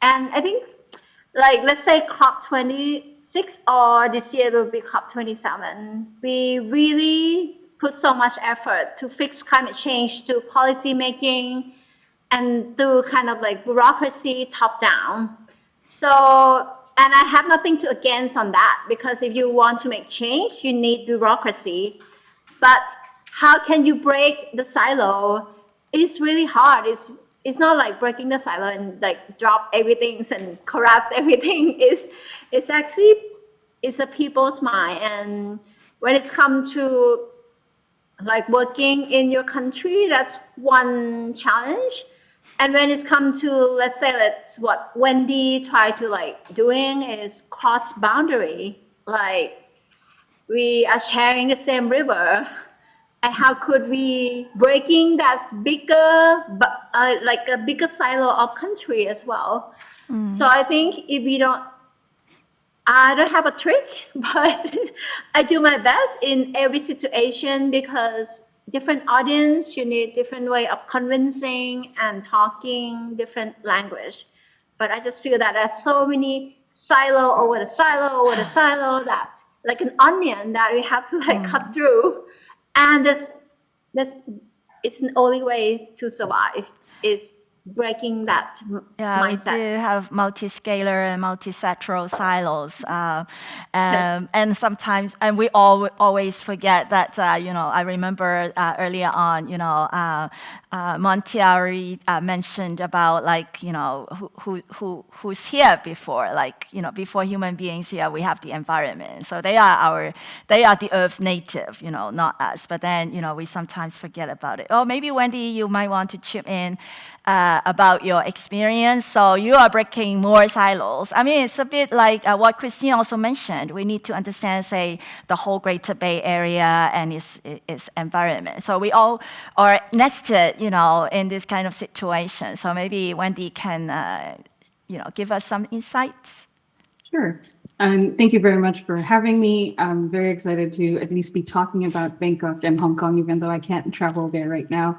and I think like, let's say COP26, or this year will be COP27, we really put so much effort to fix climate change, to policy making, and do kind of like bureaucracy top down. So, and I have nothing to against on that, because if you want to make change, you need bureaucracy. But how can you break the silo? It's really hard. It's not like breaking the silo and like drop everything and collapse everything. It's actually a people's mind. And when it's come to like working in your country, that's one challenge. And when it's come to, let's say that's what Wendy tried to like doing is cross boundary. Like we are sharing the same river, and how could we breaking that bigger, like a bigger silo of country as well. So I think I don't have a trick, but I do my best in every situation, because different audience, you need different way of convincing and talking, different language. But I just feel that there's so many silo over the silo that like an onion that we have to like cut through. And there's it's the only way to survive is breaking that mindset. We do have multi-scalar and multi-sectoral silos, Yes. and sometimes, and we always forget that. I remember earlier on, Montiari mentioned about who's here before, before human beings here, we have the environment. So they are the Earth's native, not us. But then, we sometimes forget about it. Oh, maybe Wendy, you might want to chip in about your experience. So you are breaking more silos. I mean, it's a bit like what Christine also mentioned. We need to understand, say, the whole Greater Bay Area and its environment. So we all are nested, in this kind of situation. So maybe Wendy can, give us some insights. Sure. Thank you very much for having me. I'm very excited to at least be talking about Bangkok and Hong Kong, even though I can't travel there right now.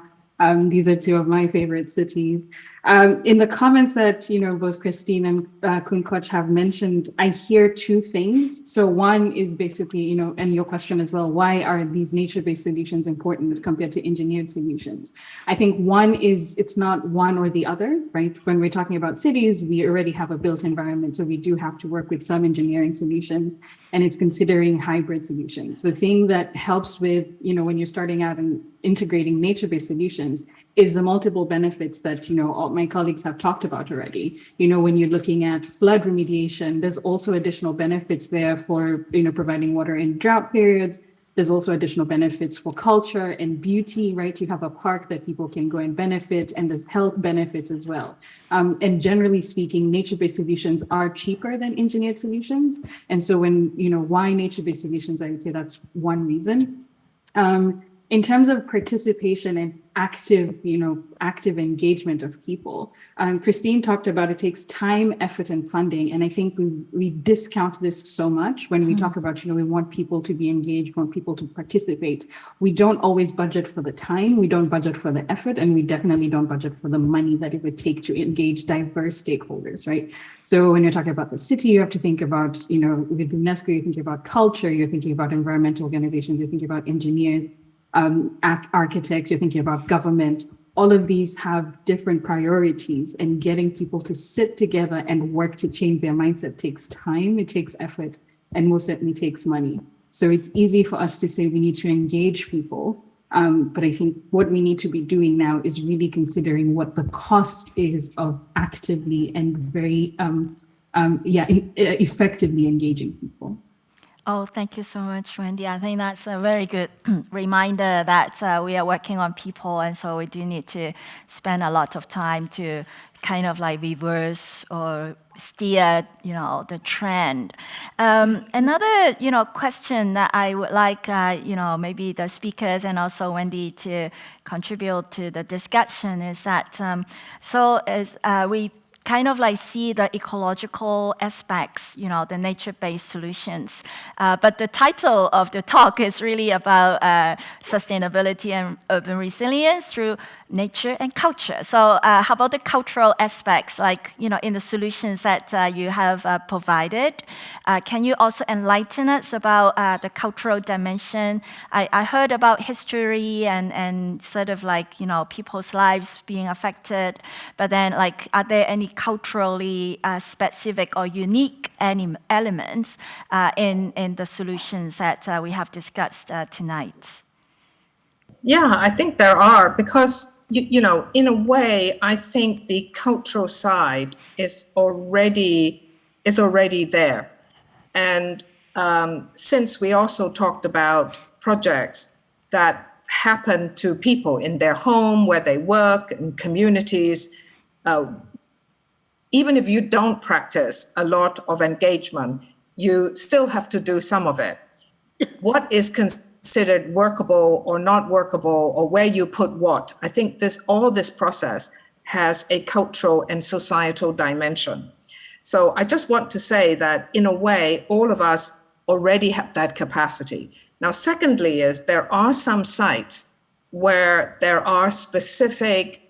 These are two of my favorite cities. In the comments that both Christine and Kun Koch have mentioned, I hear two things. So one is basically, and your question as well, why are these nature-based solutions important compared to engineered solutions? I think one is it's not one or the other, right? When we're talking about cities, we already have a built environment, so we do have to work with some engineering solutions, and it's considering hybrid solutions. The thing that helps with, when you're starting out and integrating nature-based solutions is the multiple benefits that, all my colleagues have talked about already. When you're looking at flood remediation, there's also additional benefits there for, providing water in drought periods. There's also additional benefits for culture and beauty, right? You have a park that people can go and benefit, and there's health benefits as well. And generally speaking, nature-based solutions are cheaper than engineered solutions. And so when, why nature-based solutions, I would say that's one reason. In terms of participation and active engagement of people, Christine talked about it takes time, effort, and funding. And I think we discount this so much when we talk about, we want people to be engaged, want people to participate. We don't always budget for the time, we don't budget for the effort, and we definitely don't budget for the money that it would take to engage diverse stakeholders, right? So when you're talking about the city, you have to think about, with UNESCO, you're thinking about culture, you're thinking about environmental organizations, you're thinking about engineers, architects, you're thinking about government. All of these have different priorities, and getting people to sit together and work to change their mindset takes time, it takes effort, and most certainly takes money. So it's easy for us to say we need to engage people, but I think what we need to be doing now is really considering what the cost is of actively and very effectively engaging people. Oh, thank you so much, Wendy. I think that's a very good reminder that we are working on people, and so we do need to spend a lot of time to kind of reverse or steer, the trend. Another, question that I would like, maybe the speakers and also Wendy to contribute to the discussion is that, we kind of see the ecological aspects, the nature-based solutions. But the title of the talk is really about sustainability and urban resilience through nature and culture. So how about the cultural aspects, in the solutions that you have provided? Can you also enlighten us about the cultural dimension? I heard about history and sort of people's lives being affected, but then are there any culturally specific or unique elements in the solutions that we have discussed tonight? Yeah, I think there are, because, in a way, I think the cultural side is already there. And since we also talked about projects that happen to people in their home, where they work, in communities, even if you don't practice a lot of engagement, you still have to do some of it. What is considered workable or not workable, or where you put what? I think all this process has a cultural and societal dimension. So I just want to say that, in a way, all of us already have that capacity. Now, secondly, there are some sites where there are specific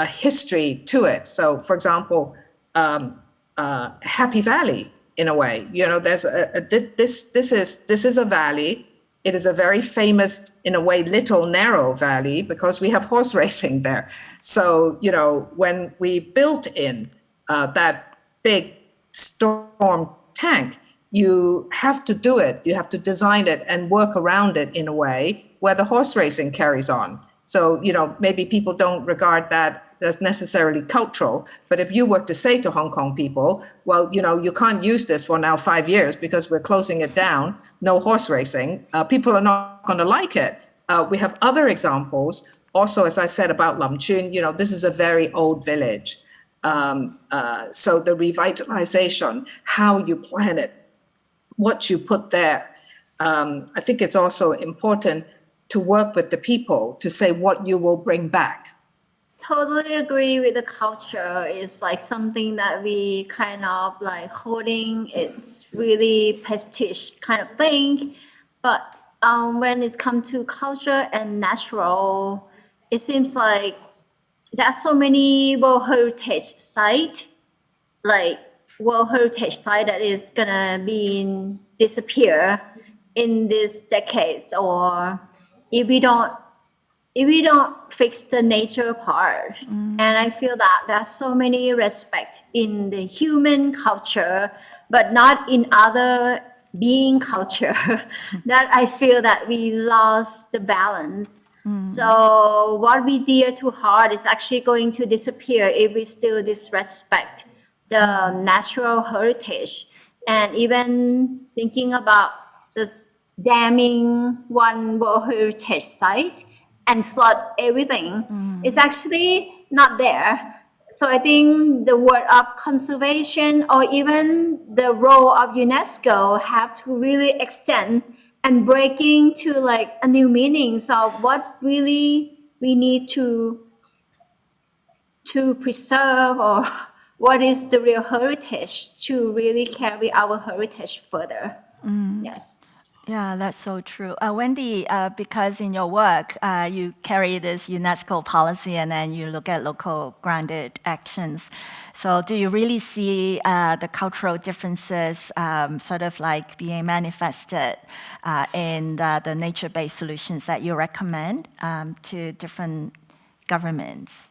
history to it. So, for example, Happy Valley, in a way, there's this is a valley it is a very famous, in a way, little narrow valley because we have horse racing there. So, when we built in that big storm tank, you have to do it. You have to design it and work around it in a way where the horse racing carries on. So, maybe people don't regard that as necessarily cultural, but if you were to say to Hong Kong people, well, you can't use this for now 5 years because we're closing it down, no horse racing, people are not going to like it. We have other examples. Also, as I said about Lam Chun, this is a very old village. So the revitalization, how you plan it, what you put there. I think it's also important to work with the people to say what you will bring back. Totally agree with the culture. It's like something that we kind of like holding. It's really prestige kind of thing. But when it's come to culture and natural, it seems like there's so many World Heritage site, like World Heritage site that is gonna be disappear in these decades, or if we don't fix the nature part. And I feel that there's so many respect in the human culture, but not in other being culture, that I feel that we lost the balance. So what we dear to heart is actually going to disappear if we still disrespect the natural heritage. And even thinking about just damming one World Heritage site and flood everything is actually not there. So I think the word of conservation or even the role of UNESCO have to really extend and breaking to like a new meanings of what really we need to preserve, or what is the real heritage to really carry our heritage further. Yes. Yeah, that's so true. Wendy, because in your work, you carry this UNESCO policy and then you look at local grounded actions. So do you really see the cultural differences sort of like being manifested in the nature-based solutions that you recommend to different governments?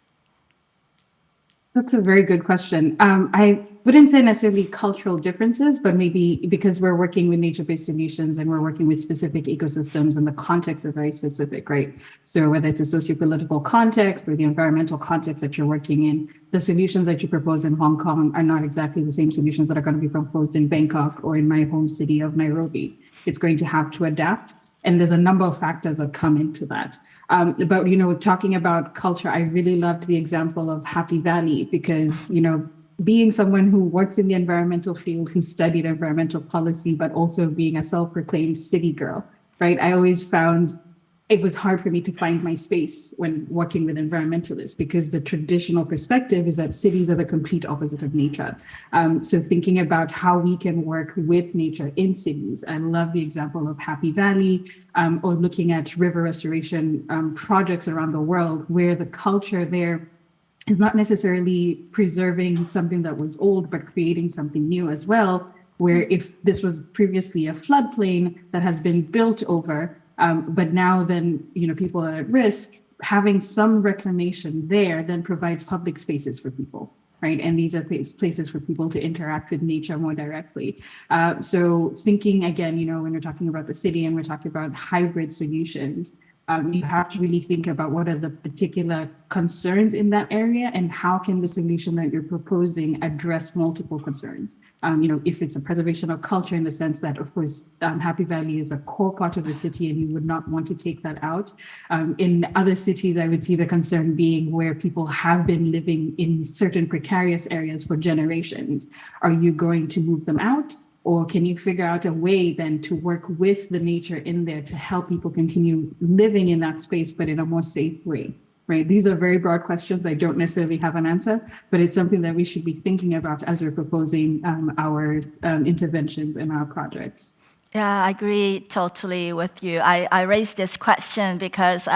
That's a very good question. I wouldn't say necessarily cultural differences, but maybe because we're working with nature-based solutions and we're working with specific ecosystems and the context is very specific, right? So whether it's a socio-political context or the environmental context that you're working in, the solutions that you propose in Hong Kong are not exactly the same solutions that are going to be proposed in Bangkok or in my home city of Nairobi. It's going to have to adapt. And there's a number of factors that come into that. But, talking about culture, I really loved the example of Happy Valley because, being someone who works in the environmental field, who studied environmental policy, but also being a self-proclaimed city girl, right? I always found it was hard for me to find my space when working with environmentalists because the traditional perspective is that cities are the complete opposite of nature. So thinking about how we can work with nature in cities. I love the example of Happy Valley or looking at river restoration projects around the world where the culture there is not necessarily preserving something that was old, but creating something new as well, where if this was previously a floodplain that has been built over, but now then, people are at risk, having some reclamation there then provides public spaces for people, right? And these are places for people to interact with nature more directly. So thinking again, when we're talking about the city and we're talking about hybrid solutions, you have to really think about what are the particular concerns in that area and how can the solution that you're proposing address multiple concerns. If it's a preservation of culture in the sense that, of course, Happy Valley is a core part of the city and you would not want to take that out. In other cities, I would see the concern being where people have been living in certain precarious areas for generations. Are you going to move them out? Or can you figure out a way then to work with the nature in there to help people continue living in that space, but in a more safe way, right? These are very broad questions. I don't necessarily have an answer, but it's something that we should be thinking about as we're proposing our interventions in our projects. Yeah, I agree totally with you. I raised this question because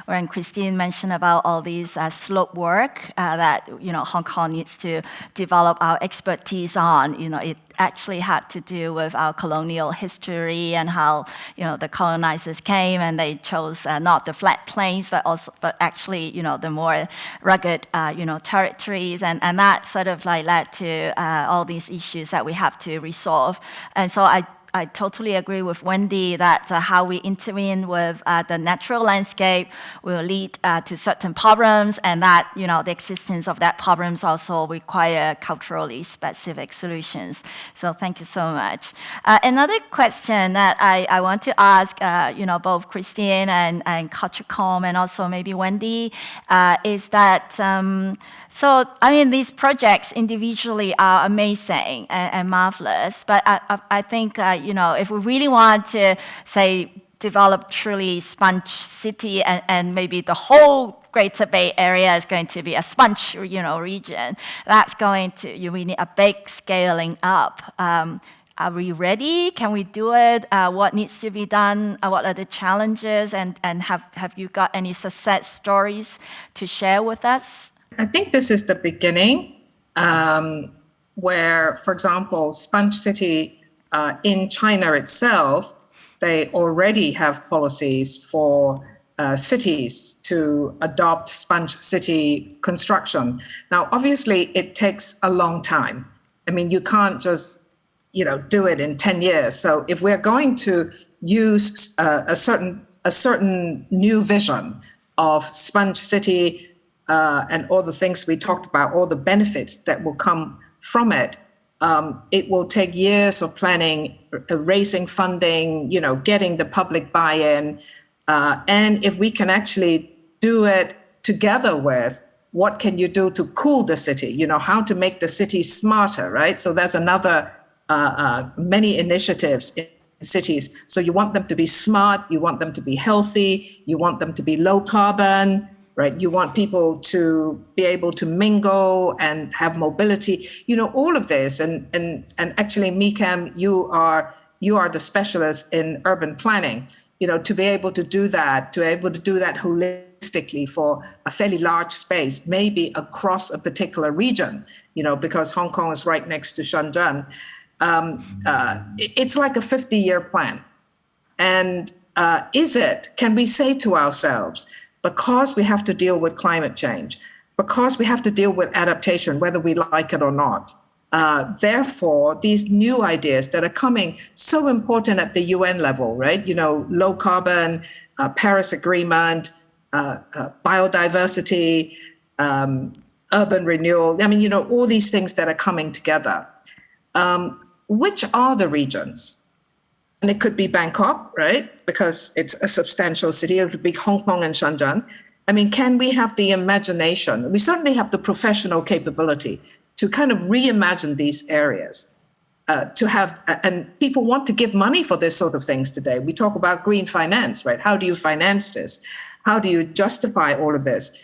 when Christine mentioned about all these slope work that Hong Kong needs to develop our expertise on, it actually had to do with our colonial history and how the colonizers came and they chose not the flat plains but actually the more rugged territories, and that sort of like led to all these issues that we have to resolve. And so I totally agree with Wendy that how we intervene with the natural landscape will lead to certain problems, and that the existence of that problems also require culturally specific solutions. So thank you so much. Another question that I want to ask, both Christine and Kotchakorn and also maybe Wendy, is that so I mean these projects individually are amazing and marvelous, but I think if we really want to say develop truly sponge city and maybe the whole Greater Bay Area is going to be a sponge region, that's going to we need a big scaling up. Are we ready? Can we do it? What needs to be done? What are the challenges? And have you got any success stories to share with us? I think this is the beginning, where, for example, Sponge City in China itself, they already have policies for cities to adopt sponge city construction. Now, obviously, it takes a long time. I mean, you can't just do it in 10 years. So if we're going to use a certain new vision of sponge city and all the things we talked about, all the benefits that will come from it, it will take years of planning, raising funding, getting the public buy-in. And if we can actually do it together with what can you do to cool the city, how to make the city smarter, right? So there's another many initiatives in cities. So you want them to be smart, you want them to be healthy, you want them to be low carbon, right? You want people to be able to mingle and have mobility, all of this. And actually, Mikam, you are the specialist in urban planning, to be able to do that, holistically for a fairly large space, maybe across a particular region, because Hong Kong is right next to Shenzhen. It's like a 50-year plan. And can we say to ourselves, because we have to deal with climate change, because we have to deal with adaptation, whether we like it or not, therefore, these new ideas that are coming, so important at the UN level, right? Low carbon, Paris Agreement, biodiversity, urban renewal. I mean, all these things that are coming together. Which are the regions? And it could be Bangkok, right? Because it's a substantial city. It could be Hong Kong and Shenzhen. I mean, can we have the imagination? We certainly have the professional capability to kind of reimagine these areas, and people want to give money for this sort of things today. We talk about green finance, right? How do you finance this? How do you justify all of this?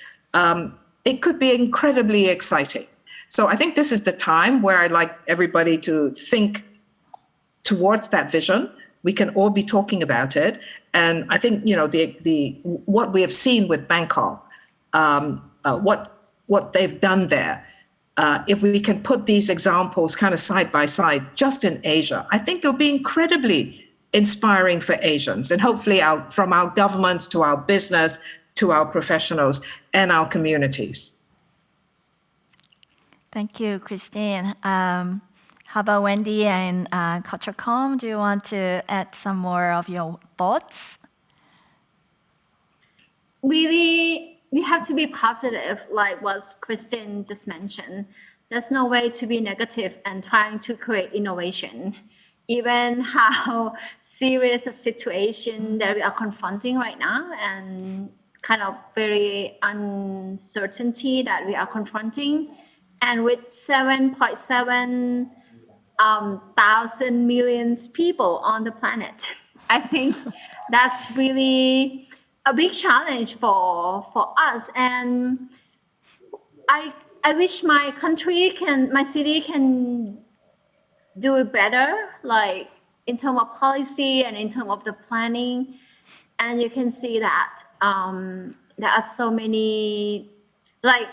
It could be incredibly exciting. So I think this is the time where I'd like everybody to think towards that vision. We can all be talking about it. And I think, what we have seen with Bangkok, what they've done there, if we can put these examples kind of side by side just in Asia, I think it'll be incredibly inspiring for Asians, and hopefully from our governments to our business to our professionals and our communities. Thank you, Christine. How about Wendy and Kotchakorn? Do you want to add some more of your thoughts? Really, we have to be positive, like what Christine just mentioned. There's no way to be negative and trying to create innovation. Even how serious a situation that we are confronting right now, and kind of very uncertainty that we are confronting. And with 7.7 thousand million people on the planet, I think that's really a big challenge for us. And I wish my city can do it better. Like in terms of policy and in terms of the planning. And you can see that there are so many, like,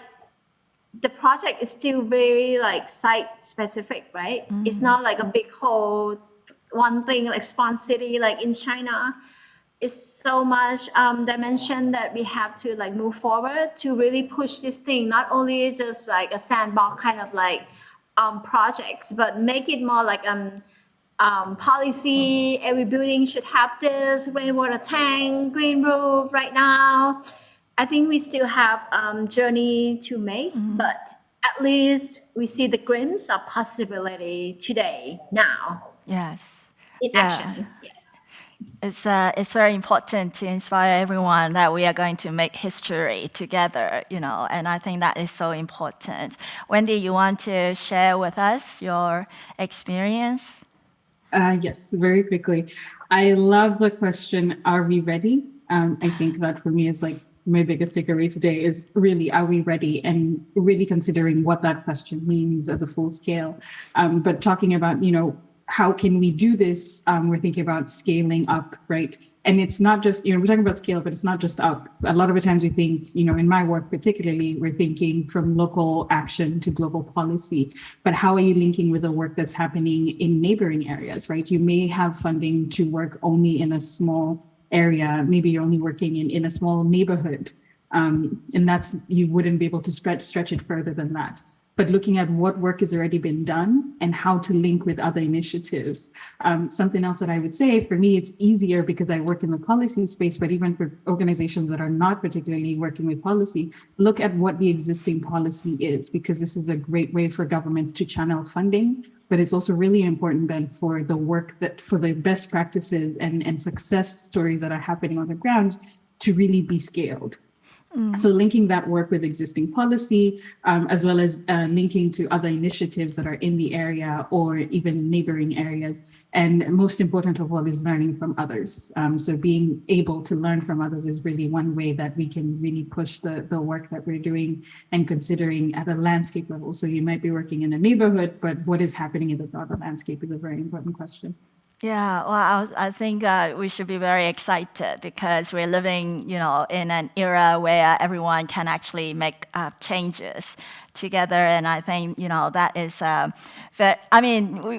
the project is still very like site specific, right? It's not like a big whole one thing like smart city like in China. It's so much dimension that we have to like move forward to really push this thing, not only just like a sandbox kind of like projects, but make it more like policy. Every building should have this rainwater tank, green roof right now. I think we still have journey to make, but at least we see the glimpse of possibility today, now, Yes. in action. Yes. It's very important to inspire everyone that we are going to make history together, and I think that is so important. Wendy, you want to share with us your experience? Yes, very quickly. I love the question, are we ready? I think that for me is like my biggest takeaway today is really, are we ready? And really considering what that question means at the full scale. But talking about, how can we do this? We're thinking about scaling up, right? And it's not just, we're talking about scale, but it's not just up. A lot of the times we think, in my work particularly, we're thinking from local action to global policy. But how are you linking with the work that's happening in neighboring areas, right? You may have funding to work only in a small area. Maybe you're only working in a small neighborhood. And you wouldn't be able to stretch it further than that. But looking at what work has already been done and how to link with other initiatives. Something else that I would say, for me, it's easier because I work in the policy space, but even for organizations that are not particularly working with policy, look at what the existing policy is, because this is a great way for government to channel funding. But it's also really important then for the work for the best practices and success stories that are happening on the ground to really be scaled. So linking that work with existing policy, as well as linking to other initiatives that are in the area or even neighboring areas. And most important of all is learning from others. So being able to learn from others is really one way that we can really push the work that we're doing and considering at a landscape level. So you might be working in a neighborhood, but what is happening in the broader landscape is a very important question. Yeah, well, I think we should be very excited because we're living, in an era where everyone can actually make changes together, and I think, that is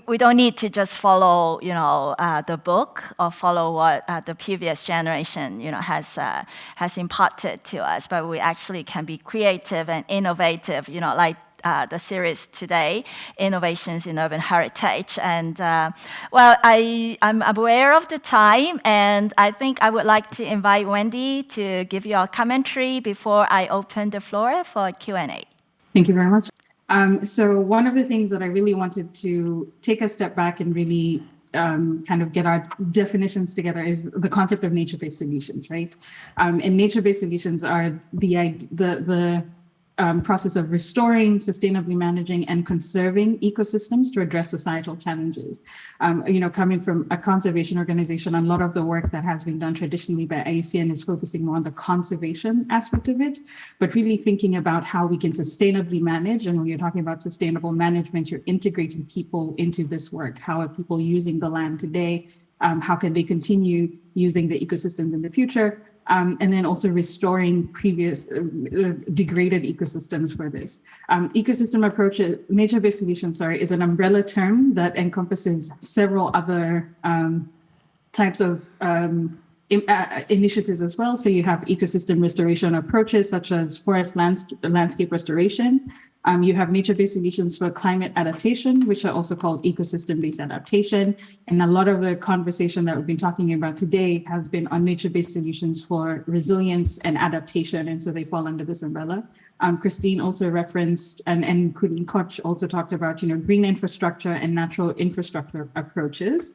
we don't need to just follow, the book or follow what the previous generation, has imparted to us, but we actually can be creative and innovative, like the series today, Innovations in Urban Heritage. And I'm aware of the time, and I think I would like to invite Wendy to give your commentary before I open the floor for Q&A. Thank you very much. So one of the things that I really wanted to take a step back and really kind of get our definitions together is the concept of nature-based solutions, right? And nature-based solutions are the process of restoring, sustainably managing, and conserving ecosystems to address societal challenges. Coming from a conservation organization, a lot of the work that has been done traditionally by IUCN is focusing more on the conservation aspect of it, but really thinking about how we can sustainably manage. And when you're talking about sustainable management, you're integrating people into this work. How are people using the land today? How can they continue using the ecosystems in the future? And then also restoring previous degraded ecosystems for this. Ecosystem approaches, nature-based solutions, is an umbrella term that encompasses several other types of initiatives as well. So you have ecosystem restoration approaches such as forest landscape restoration. You have nature-based solutions for climate adaptation, which are also called ecosystem-based adaptation. And a lot of the conversation that we've been talking about today has been on nature-based solutions for resilience and adaptation. And so they fall under this umbrella. Christine also referenced, and Koch also talked about, green infrastructure and natural infrastructure approaches.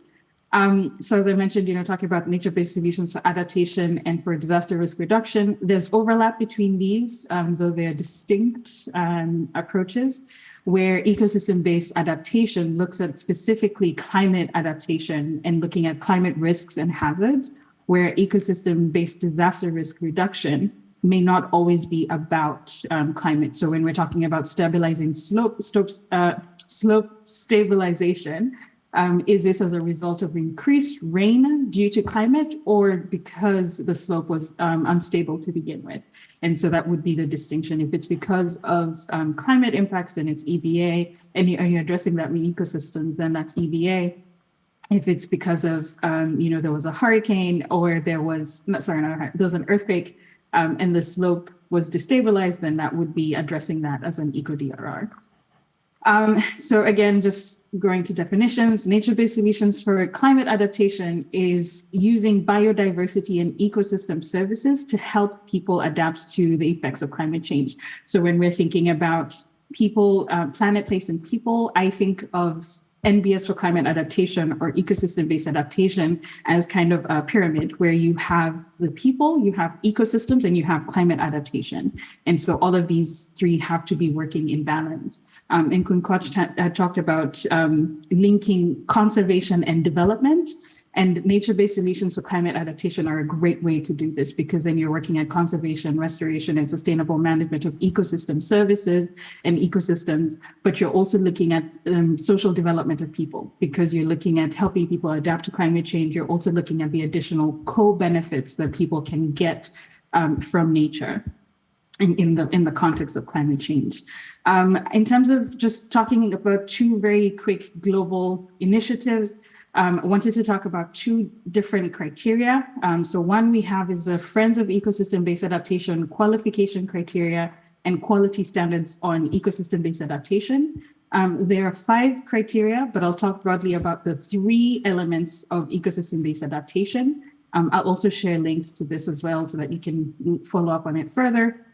So as I mentioned, talking about nature-based solutions for adaptation and for disaster risk reduction, there's overlap between these, though they're distinct approaches, where ecosystem-based adaptation looks at specifically climate adaptation and looking at climate risks and hazards, where ecosystem-based disaster risk reduction may not always be about climate. So when we're talking about stabilizing slope stabilization, Is this as a result of increased rain due to climate or because the slope was unstable to begin with? And so that would be the distinction. If it's because of climate impacts, then it's EBA. And you're addressing that with ecosystems, then that's EBA. If it's because of, there was a hurricane or there was, there was an earthquake and the slope was destabilized, then that would be addressing that as an eco-DRR. So again, just going to definitions, nature-based solutions for climate adaptation is using biodiversity and ecosystem services to help people adapt to the effects of climate change. So when we're thinking about people, planet, place, and people, I think of NBS for climate adaptation or ecosystem-based adaptation as kind of a pyramid where you have the people, you have ecosystems, and you have climate adaptation. And so all of these three have to be working in balance. And Kun Koch had talked about linking conservation and development. And nature-based solutions for climate adaptation are a great way to do this because then you're working at conservation, restoration, and sustainable management of ecosystem services and ecosystems, but you're also looking at social development of people because you're looking at helping people adapt to climate change. You're also looking at the additional co-benefits that people can get from nature in the context of climate change. In terms of just talking about two very quick global initiatives, I wanted to talk about two different criteria. So one we have is the Friends of Ecosystem-Based Adaptation qualification criteria and quality standards on ecosystem-based adaptation. There are 5 criteria, but I'll talk broadly about the 3 elements of ecosystem-based adaptation. I'll also share links to this as well so that you can follow up on it further.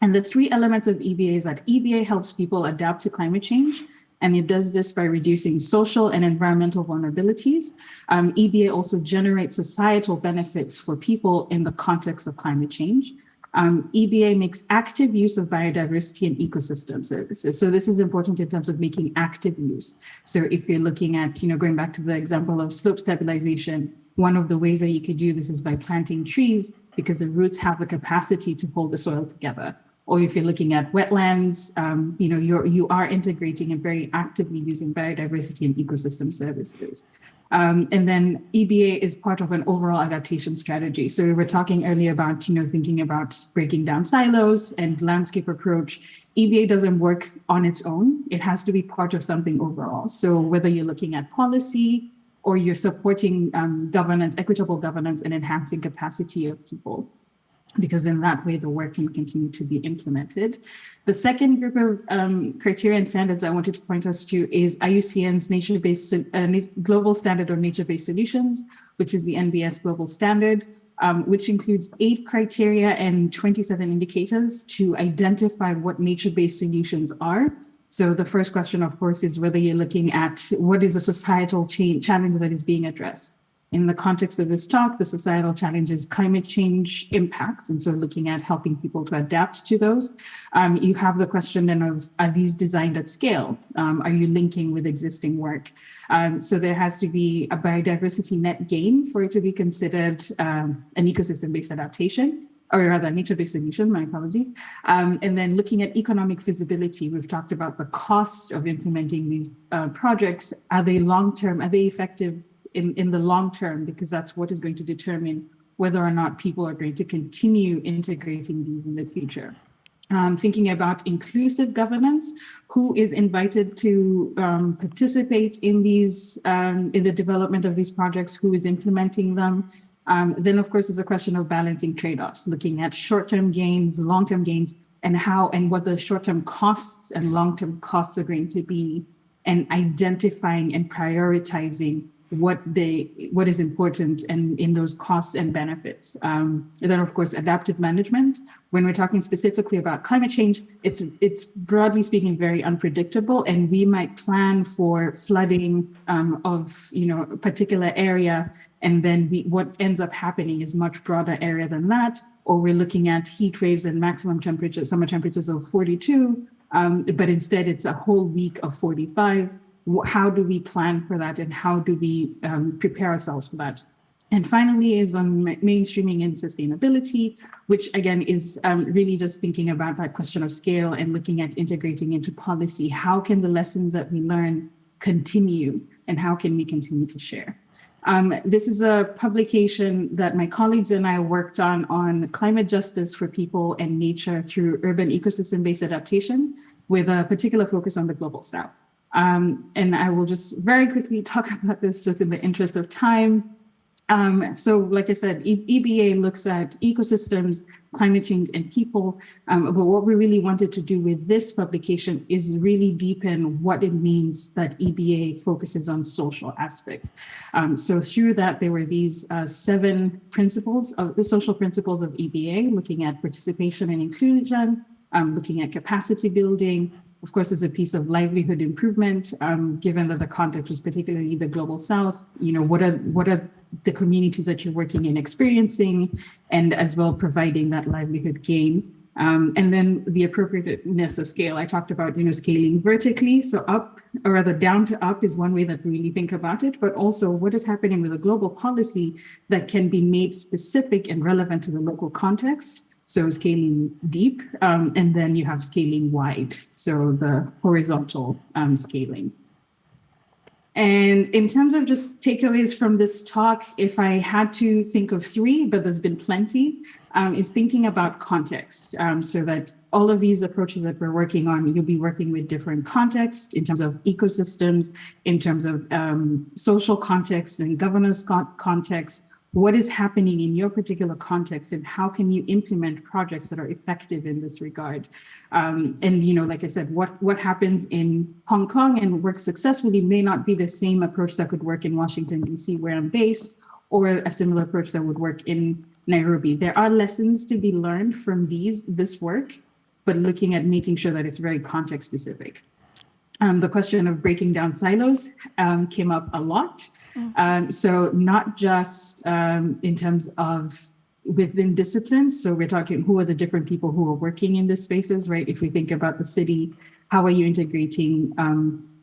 And the 3 elements of EBA is that EBA helps people adapt to climate change. And it does this by reducing social and environmental vulnerabilities. EBA also generates societal benefits for people in the context of climate change. EBA makes active use of biodiversity and ecosystem services. So this is important in terms of making active use. So if you're looking at, going back to the example of slope stabilization, one of the ways that you could do this is by planting trees because the roots have the capacity to hold the soil together. Or if you're looking at wetlands, you are integrating and very actively using biodiversity and ecosystem services. And then EBA is part of an overall adaptation strategy. So we were talking earlier about, thinking about breaking down silos and landscape approach. EBA doesn't work on its own. It has to be part of something overall. So whether you're looking at policy or you're supporting governance, equitable governance, and enhancing capacity of people, because in that way, the work can continue to be implemented. The second group of criteria and standards I wanted to point us to is IUCN's nature-based global standard on nature-based solutions, which is the NBS global standard, which includes 8 criteria and 27 indicators to identify what nature-based solutions are. So the first question, of course, is whether you're looking at what is a societal challenge that is being addressed. In the context of this talk, the societal challenge is climate change impacts. And so looking at helping people to adapt to those. You have the question then of, are these designed at scale? Are you linking with existing work? So there has to be a biodiversity net gain for it to be considered an ecosystem-based adaptation, or rather nature-based solution, my apologies. And then looking at economic feasibility, we've talked about the cost of implementing these projects. Are they long-term? Are they effective in the long term, because that's what is going to determine whether or not people are going to continue integrating these in the future. Thinking about inclusive governance, who is invited to participate in these, in the development of these projects, who is implementing them. Then of course, there's a question of balancing trade-offs, looking at short-term gains, long-term gains, and how and what the short-term costs and long-term costs are going to be, and identifying and prioritizing what is important and in those costs and benefits. And then of course, adaptive management. When we're talking specifically about climate change, it's broadly speaking very unpredictable, and we might plan for flooding of a particular area, and then what ends up happening is much broader area than that. Or we're looking at heat waves and maximum temperatures, summer temperatures of 42, but instead it's a whole week of 45. How do we plan for that, and how do we prepare ourselves for that? And finally is on mainstreaming and sustainability, which again is really just thinking about that question of scale and looking at integrating into policy. How can the lessons that we learn continue and how can we continue to share? This is a publication that my colleagues and I worked on climate justice for people and nature through urban ecosystem-based adaptation, with a particular focus on the global south. And I will just very quickly talk about this just in the interest of time. So like I said, EBA looks at ecosystems, climate change, and people. But what we really wanted to do with this publication is really deepen what it means that EBA focuses on social aspects. So through that, there were these 7 principles of the social principles of EBA, looking at participation and inclusion, looking at capacity building. Of course, there's a piece of livelihood improvement, given that the context was particularly the global south. What are the communities that you're working in experiencing, and as well providing that livelihood gain. And then the appropriateness of scale. I talked about, scaling vertically. So up, or rather down to up, is one way that we really think about it, but also what is happening with a global policy that can be made specific and relevant to the local context. So scaling deep, and then you have scaling wide. So the horizontal scaling. And in terms of just takeaways from this talk, if I had to think of 3, but there's been plenty, is thinking about context, so that all of these approaches that we're working on, you'll be working with different contexts in terms of ecosystems, in terms of social context and governance context. What is happening in your particular context, and how can you implement projects that are effective in this regard? And like I said, what happens in Hong Kong and works successfully may not be the same approach that could work in Washington, D.C., where I'm based, or a similar approach that would work in Nairobi. There are lessons to be learned from this work, but looking at making sure that it's very context specific. The question of breaking down silos came up a lot. So not just in terms of within disciplines. So we're talking, who are the different people who are working in these spaces, right? If we think about the city, how are you integrating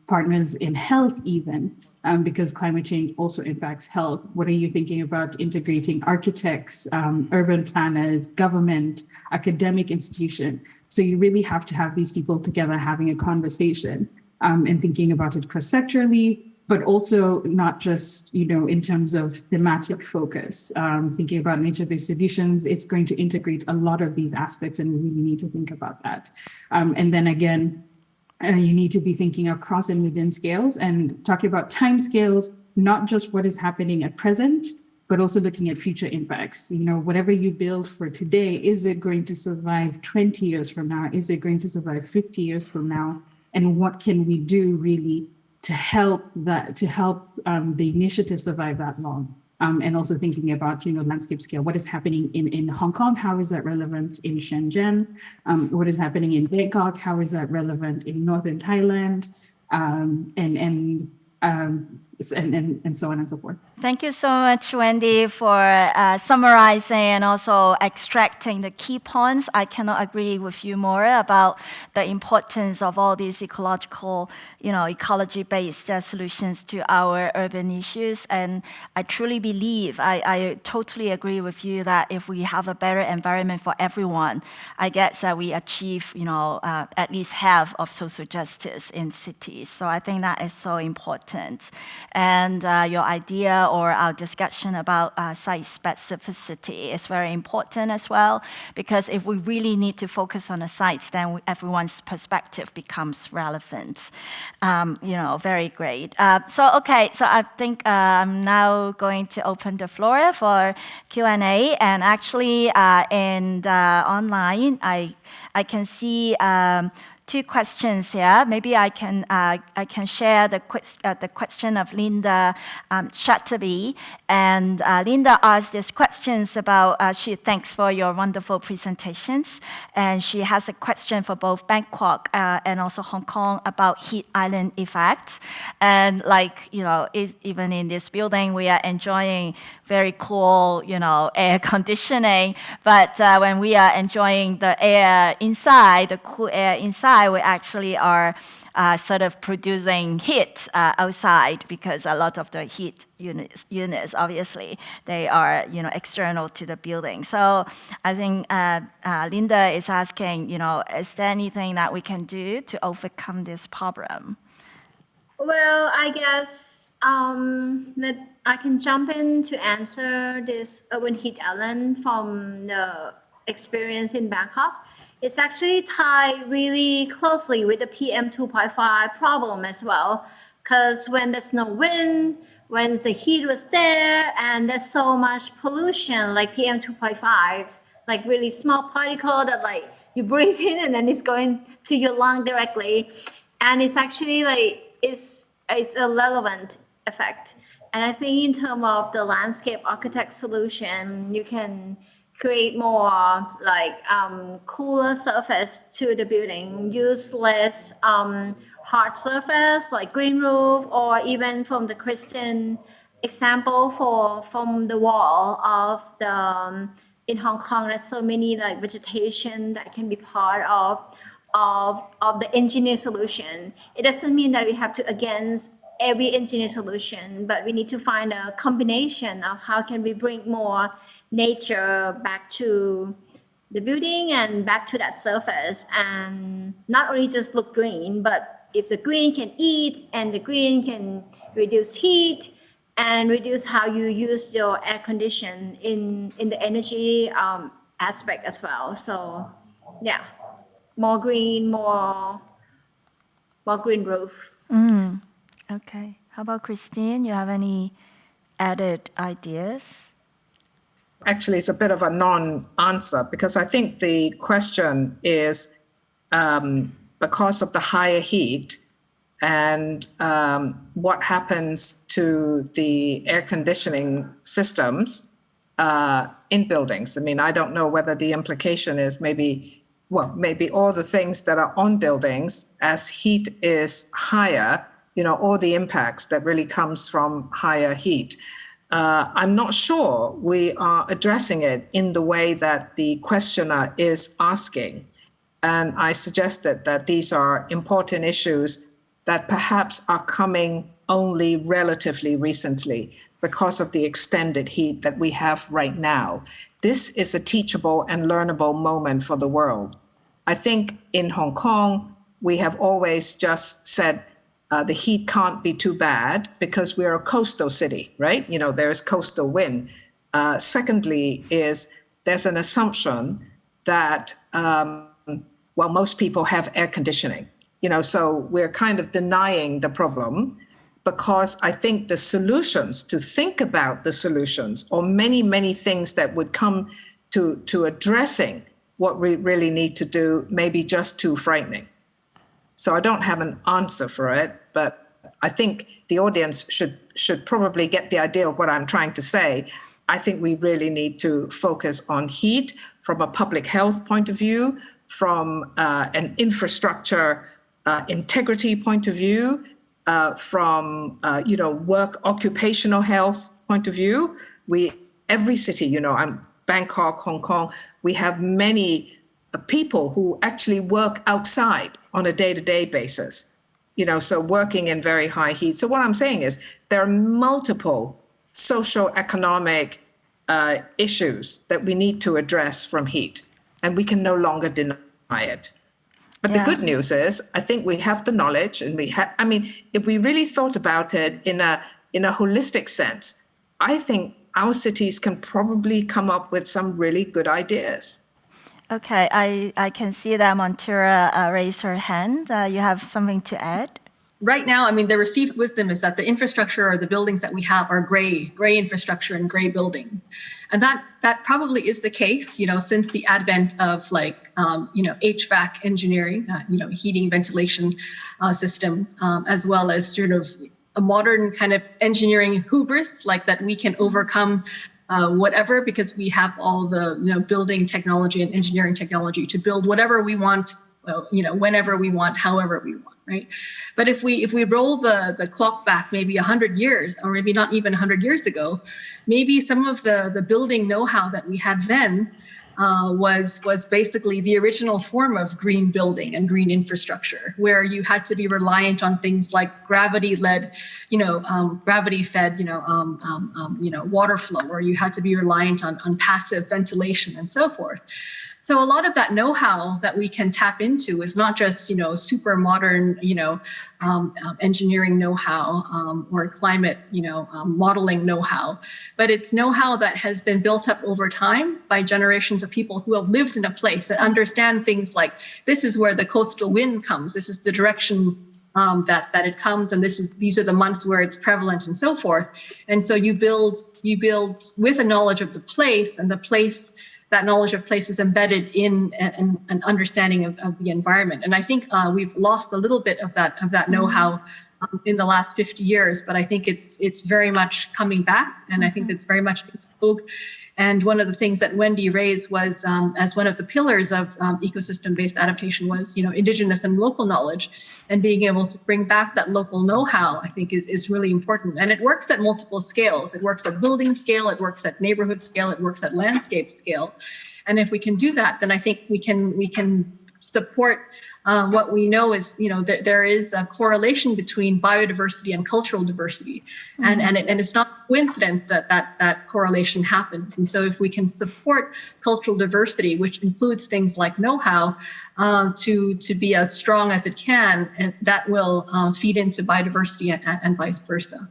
partners in health even? Because climate change also impacts health. What are you thinking about integrating architects, urban planners, government, academic institution? So you really have to have these people together having a conversation and thinking about it cross-sectorally, but also not just, in terms of thematic focus, thinking about nature-based solutions. It's going to integrate a lot of these aspects, and we really need to think about that. And then again, you need to be thinking across and within scales, and talking about time scales, not just what is happening at present, but also looking at future impacts. Whatever you build for today, is it going to survive 20 years from now? Is it going to survive 50 years from now? And what can we do really to help the initiative survive that long? And also thinking about, landscape scale, what is happening in Hong Kong? How is that relevant in Shenzhen? What is happening in Bangkok? How is that relevant in northern Thailand? And so on and so forth. Thank you so much, Wendy, for summarizing and also extracting the key points. I cannot agree with you more about the importance of all these ecological, ecology-based solutions to our urban issues. And I truly believe, I totally agree with you that if we have a better environment for everyone, I guess that we achieve, at least half of social justice in cities. So I think that is so important. And your idea or our discussion about site specificity is very important as well, because if we really need to focus on the sites, then everyone's perspective becomes relevant. Very great. So I think I'm now going to open the floor for Q&A, and actually in online, I can see 2 questions here. Maybe I can share the question of Linda Chatterby. And Linda asked these questions about, she thanks for your wonderful presentations. And she has a question for both Bangkok and also Hong Kong about heat island effect. And even in this building, we are enjoying very cool, air conditioning. But when we are enjoying the air inside, the cool air inside, we actually are sort of producing heat outside, because a lot of the heat units, obviously, they are external to the building. So I think Linda is asking, is there anything that we can do to overcome this problem? Well, I guess I can jump in to answer this urban heat element from the experience in Bangkok. It's actually tied really closely with the PM 2.5 problem as well. Because when there's no wind, when the heat was there, and there's so much pollution like PM 2.5, like really small particle that like you breathe in and then it's going to your lung directly. And it's actually like, it's a relevant effect. And I think in terms of the landscape architect solution, you can create more like cooler surface to the building, use less hard surface like green roof, or even from the Christian example from the wall of the in Hong Kong, there's so many like vegetation that can be part of the engineer solution. It doesn't mean that we have to against every engineer solution, but we need to find a combination of how can we bring more nature back to the building and back to that surface, and not only just look green, but if the green can eat and the green can reduce heat and reduce how you use your air condition in the energy aspect as well. So yeah, more green, more green roof. Okay. How about Christine? You have any added ideas? Actually, it's a bit of a non-answer, because I think the question is because of the higher heat and what happens to the air conditioning systems in buildings. I mean, I don't know whether the implication is maybe all the things that are on buildings as heat is higher, all the impacts that really comes from higher heat. I'm not sure we are addressing it in the way that the questioner is asking. And I suggested that these are important issues that perhaps are coming only relatively recently because of the extended heat that we have right now. This is a teachable and learnable moment for the world. I think in Hong Kong, we have always just said, the heat can't be too bad because we're a coastal city, right? There's coastal wind. Secondly, there's an assumption that, most people have air conditioning, so we're kind of denying the problem, because I think the solutions, to think about the solutions, or many, many things that would come to addressing what we really need to do, may be just too frightening. So I don't have an answer for it, but I think the audience should probably get the idea of what I'm trying to say. I think we really need to focus on heat from a public health point of view, from an infrastructure integrity point of view, from work occupational health point of view. Every city, I'm Bangkok, Hong Kong, we have many people who actually work outside on a day-to-day basis, so working in very high heat. So what I'm saying is there are multiple socio-economic issues that we need to address from heat, and we can no longer deny it. But the good news is, I think we have the knowledge, and if we really thought about it in a holistic sense, I think our cities can probably come up with some really good ideas. Okay, I can see that Montira raised her hand. You have something to add? Right now, the received wisdom is that the infrastructure or the buildings that we have are gray infrastructure and gray buildings. And that probably is the case, since the advent of HVAC engineering, heating, ventilation systems, as well as sort of a modern kind of engineering hubris, like that we can overcome whatever, because we have all the building technology and engineering technology to build whatever we want, whenever we want, however we want, right? But if we roll the clock back maybe 100 years, or maybe not even 100 years ago, maybe some of the building know-how that we had then was basically the original form of green building and green infrastructure, where you had to be reliant on things like gravity-led, gravity-fed, water flow, or you had to be reliant on passive ventilation and so forth. So a lot of that know-how that we can tap into is not just, super modern, engineering know-how or climate, modeling know-how, but it's know-how that has been built up over time by generations of people who have lived in a place and understand things like, this is where the coastal wind comes, this is the direction that it comes, and these are the months where it's prevalent, and so forth. And so you build with a knowledge of the place, and that knowledge of place is embedded in an understanding of the environment. And I think we've lost a little bit of that know-how in the last 50 years, but I think it's very much coming back, and I think it's very much in vogue. And one of the things that Wendy raised was, as one of the pillars of ecosystem-based adaptation was, indigenous and local knowledge, and being able to bring back that local know-how, I think is really important. And it works at multiple scales. It works at building scale, it works at neighborhood scale, it works at landscape scale. And if we can do that, then I think we can support what we know is, there is a correlation between biodiversity and cultural diversity. And it's not a coincidence that correlation happens. And so if we can support cultural diversity, which includes things like know-how, to be as strong as it can, and that will feed into biodiversity and vice versa.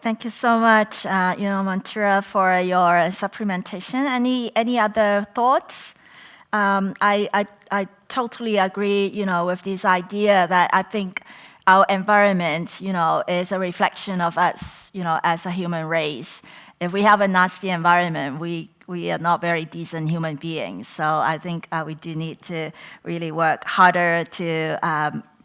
Thank you so much, Mantura, for your supplementation. Any other thoughts? I totally agree, with this idea that I think our environment, is a reflection of us, as a human race. If we have a nasty environment, we are not very decent human beings. So I think we do need to really work harder to,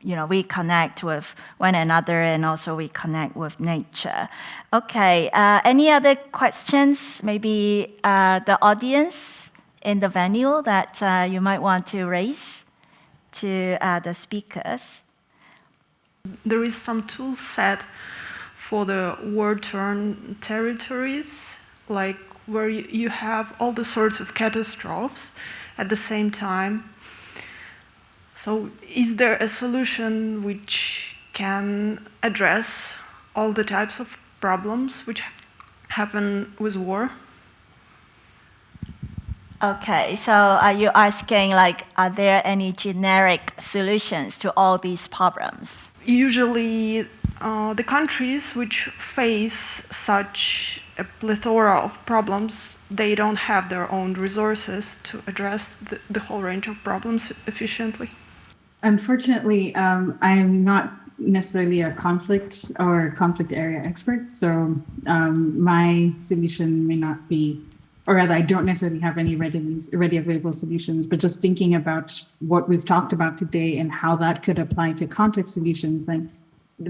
reconnect with one another and also reconnect with nature. Okay, any other questions? Maybe the audience in the venue that you might want to raise to the speakers? There is some tool set for the war-torn territories, like where you have all the sorts of catastrophes at the same time. So is there a solution which can address all the types of problems which happen with war? Okay, so are you asking, are there any generic solutions to all these problems? Usually, the countries which face such a plethora of problems, they don't have their own resources to address the whole range of problems efficiently. Unfortunately, I am not necessarily a conflict area expert, so my solution may not be, or rather, I don't necessarily have any ready available solutions, but just thinking about what we've talked about today and how that could apply to context solutions, then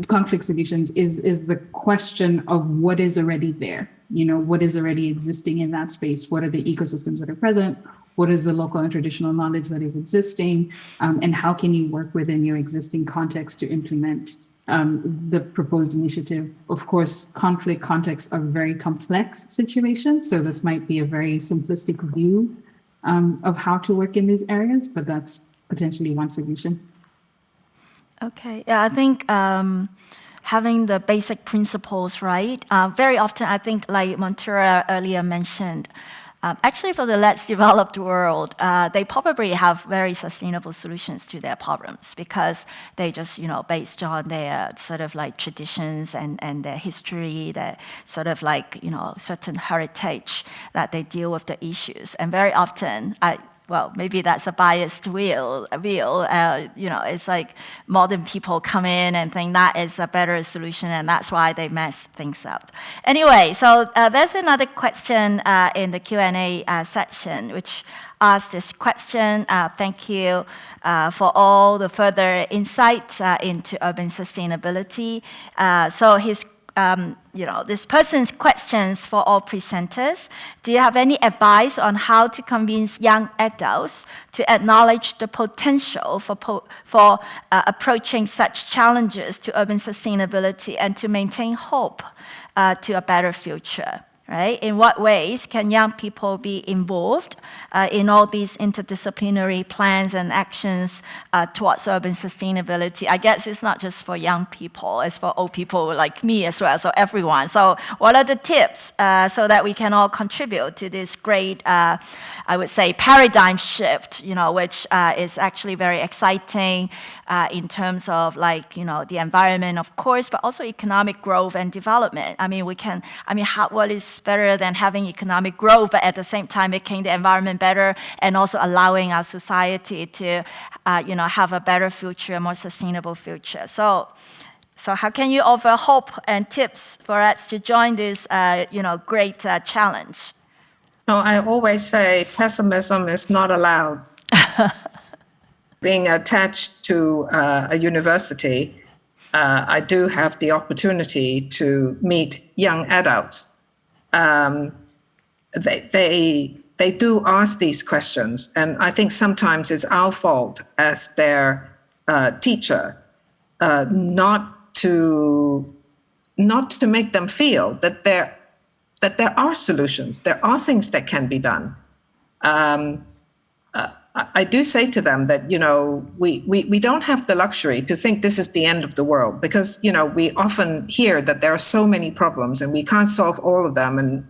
conflict solutions is the question of what is already there, what is already existing in that space, what are the ecosystems that are present, what is the local and traditional knowledge that is existing, and how can you work within your existing context to implement the proposed initiative. Of course, conflict contexts are very complex situations, so this might be a very simplistic view of how to work in these areas, but that's potentially one solution. Okay, yeah, I think having the basic principles, right? Very often, I think, like Mantura earlier mentioned, actually for the less developed world, they probably have very sustainable solutions to their problems because they just, based on their sort of like traditions and their history, their sort of like, certain heritage that they deal with the issues. And very often, maybe that's a biased view. It's like modern people come in and think that is a better solution, and that's why they mess things up. Anyway, so there's another question in the Q&A section, which asks this question. Thank you for all the further insights into urban sustainability. So his this person's questions for all presenters. Do you have any advice on how to convince young adults to acknowledge the potential for approaching such challenges to urban sustainability and to maintain hope to a better future? right? In what ways can young people be involved in all these interdisciplinary plans and actions towards urban sustainability? I guess it's not just for young people, it's for old people like me as well, so everyone. So what are the tips so that we can all contribute to this great, I would say, paradigm shift, which is actually very exciting in terms of the environment, of course, but also economic growth and development. What is better than having economic growth, but at the same time making the environment better and also allowing our society to, have a better future, a more sustainable future. So how can you offer hope and tips for us to join this, great challenge? No, I always say pessimism is not allowed. Being attached to a university, I do have the opportunity to meet young adults. They do ask these questions, and I think sometimes it's our fault as their teacher not to make them feel that there are solutions, there are things that can be done. I do say to them that, we don't have the luxury to think this is the end of the world, because, we often hear that there are so many problems and we can't solve all of them. And,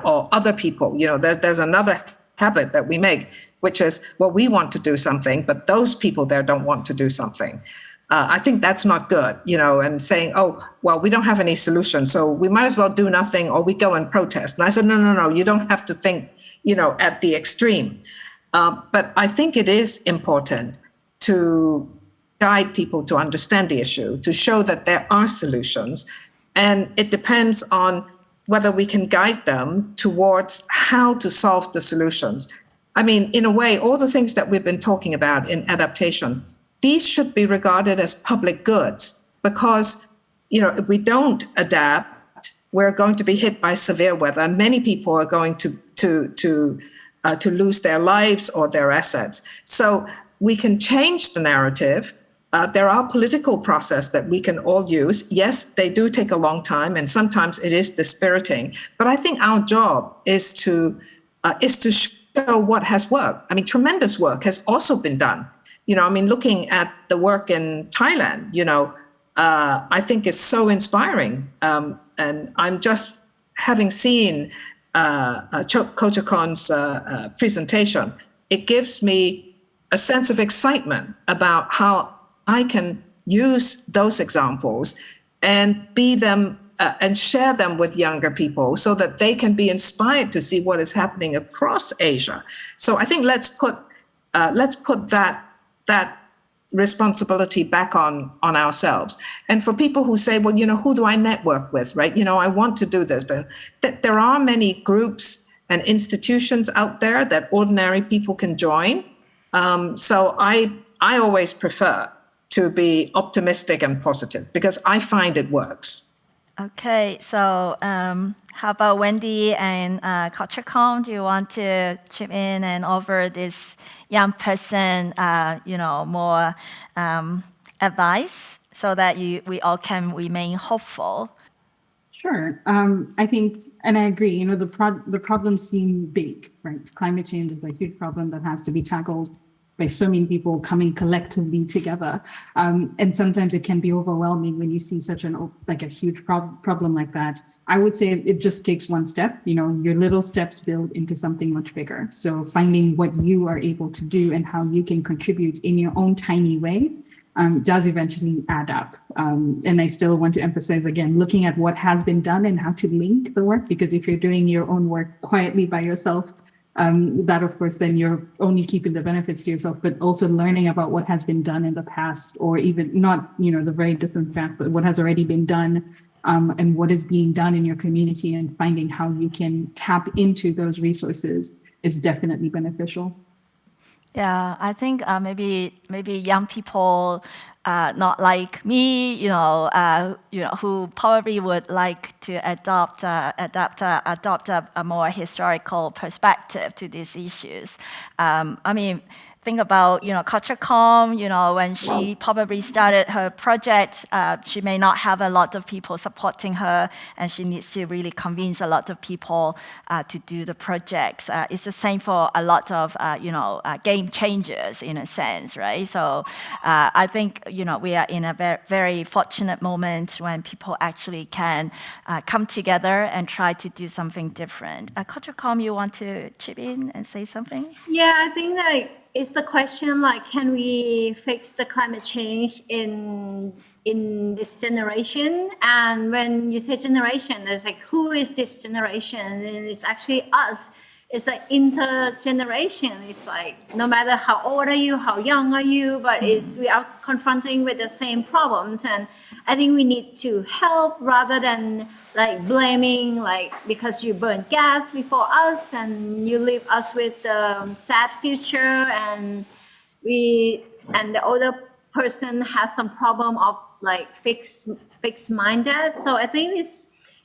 or other people, there's another habit that we make, which is, well, we want to do something, but those people there don't want to do something. I think that's not good, and saying, oh, well, we don't have any solutions, so we might as well do nothing, or we go and protest. And I said, no, you don't have to think, at the extreme. But I think it is important to guide people to understand the issue, to show that there are solutions. And it depends on whether we can guide them towards how to solve the solutions. In a way, all the things that we've been talking about in adaptation, these should be regarded as public goods, because, if we don't adapt, we're going to be hit by severe weather. Many people are going to lose their lives or their assets. So we can change the narrative. There are political processes that we can all use. Yes, they do take a long time, and sometimes it is dispiriting. But I think our job is to show what has worked. Tremendous work has also been done. Looking at the work in Thailand, I think it's so inspiring. And I'm just having seen Kotchakorn's presentation, it gives me a sense of excitement about how I can use those examples and be them and share them with younger people so that they can be inspired to see what is happening across Asia. So I think let's put that responsibility back on ourselves. And for people who say, well, who do I network with, right? I want to do this, but there are many groups and institutions out there that ordinary people can join. So I always prefer to be optimistic and positive because I find it works. Okay, so how about Wendy and Kotchakorn? Do you want to chip in and offer this young person, more advice so that we all can remain hopeful? Sure. I think, and I agree, the problems seem big, right? Climate change is a huge problem that has to be tackled by so many people coming collectively together. And sometimes it can be overwhelming when you see such a huge problem like that. I would say it just takes one step, your little steps build into something much bigger. So finding what you are able to do and how you can contribute in your own tiny way does eventually add up. And I still want to emphasize again, looking at what has been done and how to link the work, because if you're doing your own work quietly by yourself, that of course, then you're only keeping the benefits to yourself, but also learning about what has been done in the past, or even not, the very distant past, but what has already been done and what is being done in your community, and finding how you can tap into those resources is definitely beneficial. Yeah, I think maybe young people, not like me, who probably would like to adopt a more historical perspective to these issues. think about, Kotchakorn, when she probably started her project, she may not have a lot of people supporting her, and she needs to really convince a lot of people to do the projects. It's the same for a lot of, game changers in a sense, right? So I think, we are in a very, very fortunate moment when people actually can come together and try to do something different. Kotchakorn, you want to chip in and say something? Yeah, I think that it's the question like, can we fix the climate change in this generation? And when you say generation, it's like, who is this generation? And it's actually us. It's like intergeneration. It's like, no matter how old are you, how young are you, but we are confronting with the same problems. And I think we need to help rather than like blaming, like because you burned gas before us and you leave us with the sad future, and the other person has some problem of like fixed minded. So I think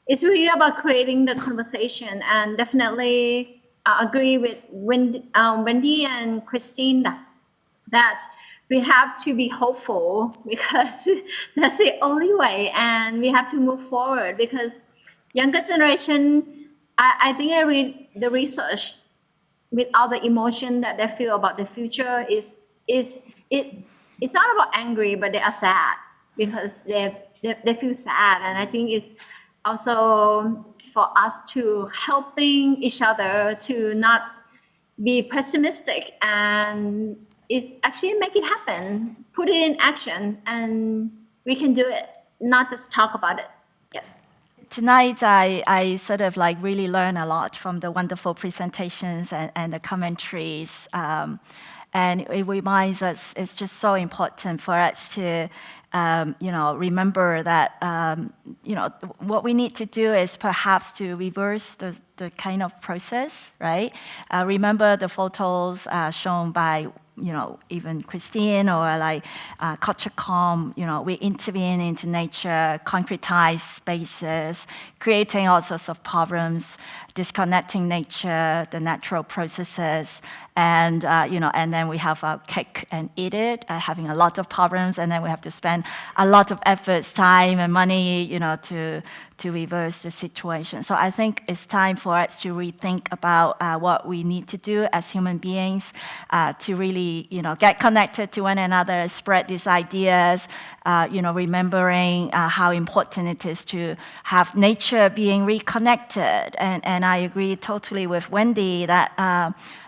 it's really about creating the conversation, and definitely agree with Wendy and Christine that we have to be hopeful, because that's the only way, and we have to move forward, because younger generation, I think I read the research with all the emotion that they feel about the future it's not about angry, but they are sad because they feel sad. And I think it's also for us to helping each other to not be pessimistic, and it's actually make it happen, put it in action, and we can do it, not just talk about it. Yes. Tonight, I sort of like really learn a lot from the wonderful presentations and the commentaries. And it reminds us, it's just so important for us to, remember that, what we need to do is perhaps to reverse the kind of process, right? Remember the photos shown by even Christine or like Kotchakorn, we intervene into nature, concretize spaces, creating all sorts of problems, disconnecting nature, the natural processes, and and then we have our cake and eat it, having a lot of problems, and then we have to spend a lot of efforts, time, and money, to reverse the situation. So I think it's time for us to rethink about what we need to do as human beings to really, get connected to one another, spread these ideas, remembering how important it is to have nature being reconnected. And I agree totally with Wendy that,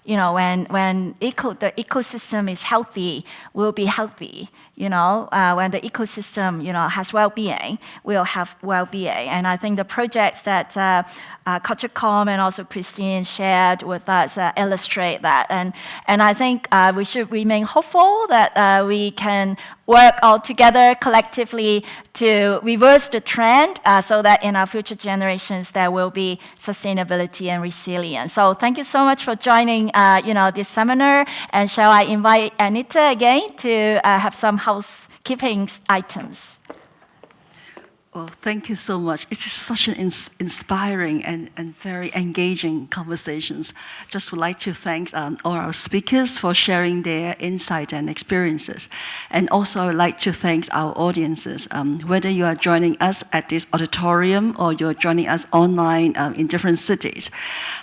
when the ecosystem is healthy, we'll be healthy. When the ecosystem, has well-being, we'll have well-being. And I think the projects that Kotchakorn and also Christine shared with us illustrate that. And I think we should remain hopeful that we can work all together collectively to reverse the trend so that in our future generations there will be sustainability and resilience. So thank you so much for joining this seminar. And shall I invite Anita again to have some housekeeping items? Well, thank you so much. It is such an inspiring and very engaging conversations. Just would like to thank all our speakers for sharing their insight and experiences. And also I would like to thank our audiences, whether you are joining us at this auditorium or you're joining us online in different cities.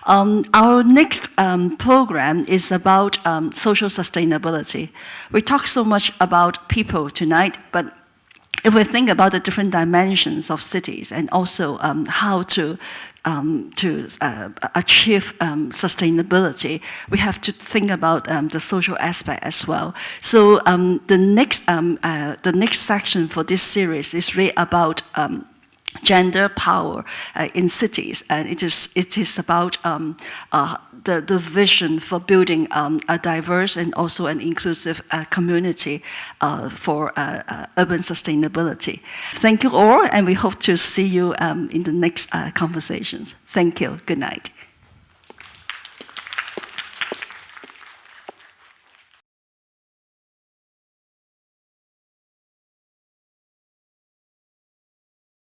Our next program is about social sustainability. We talk so much about people tonight, but if we think about the different dimensions of cities and also how to achieve sustainability, we have to think about the social aspect as well. So the next section for this series is really about gender power in cities, and it is about the vision for building a diverse and also an inclusive community for urban sustainability. Thank you all, and we hope to see you in the next conversations. Thank you. Good night.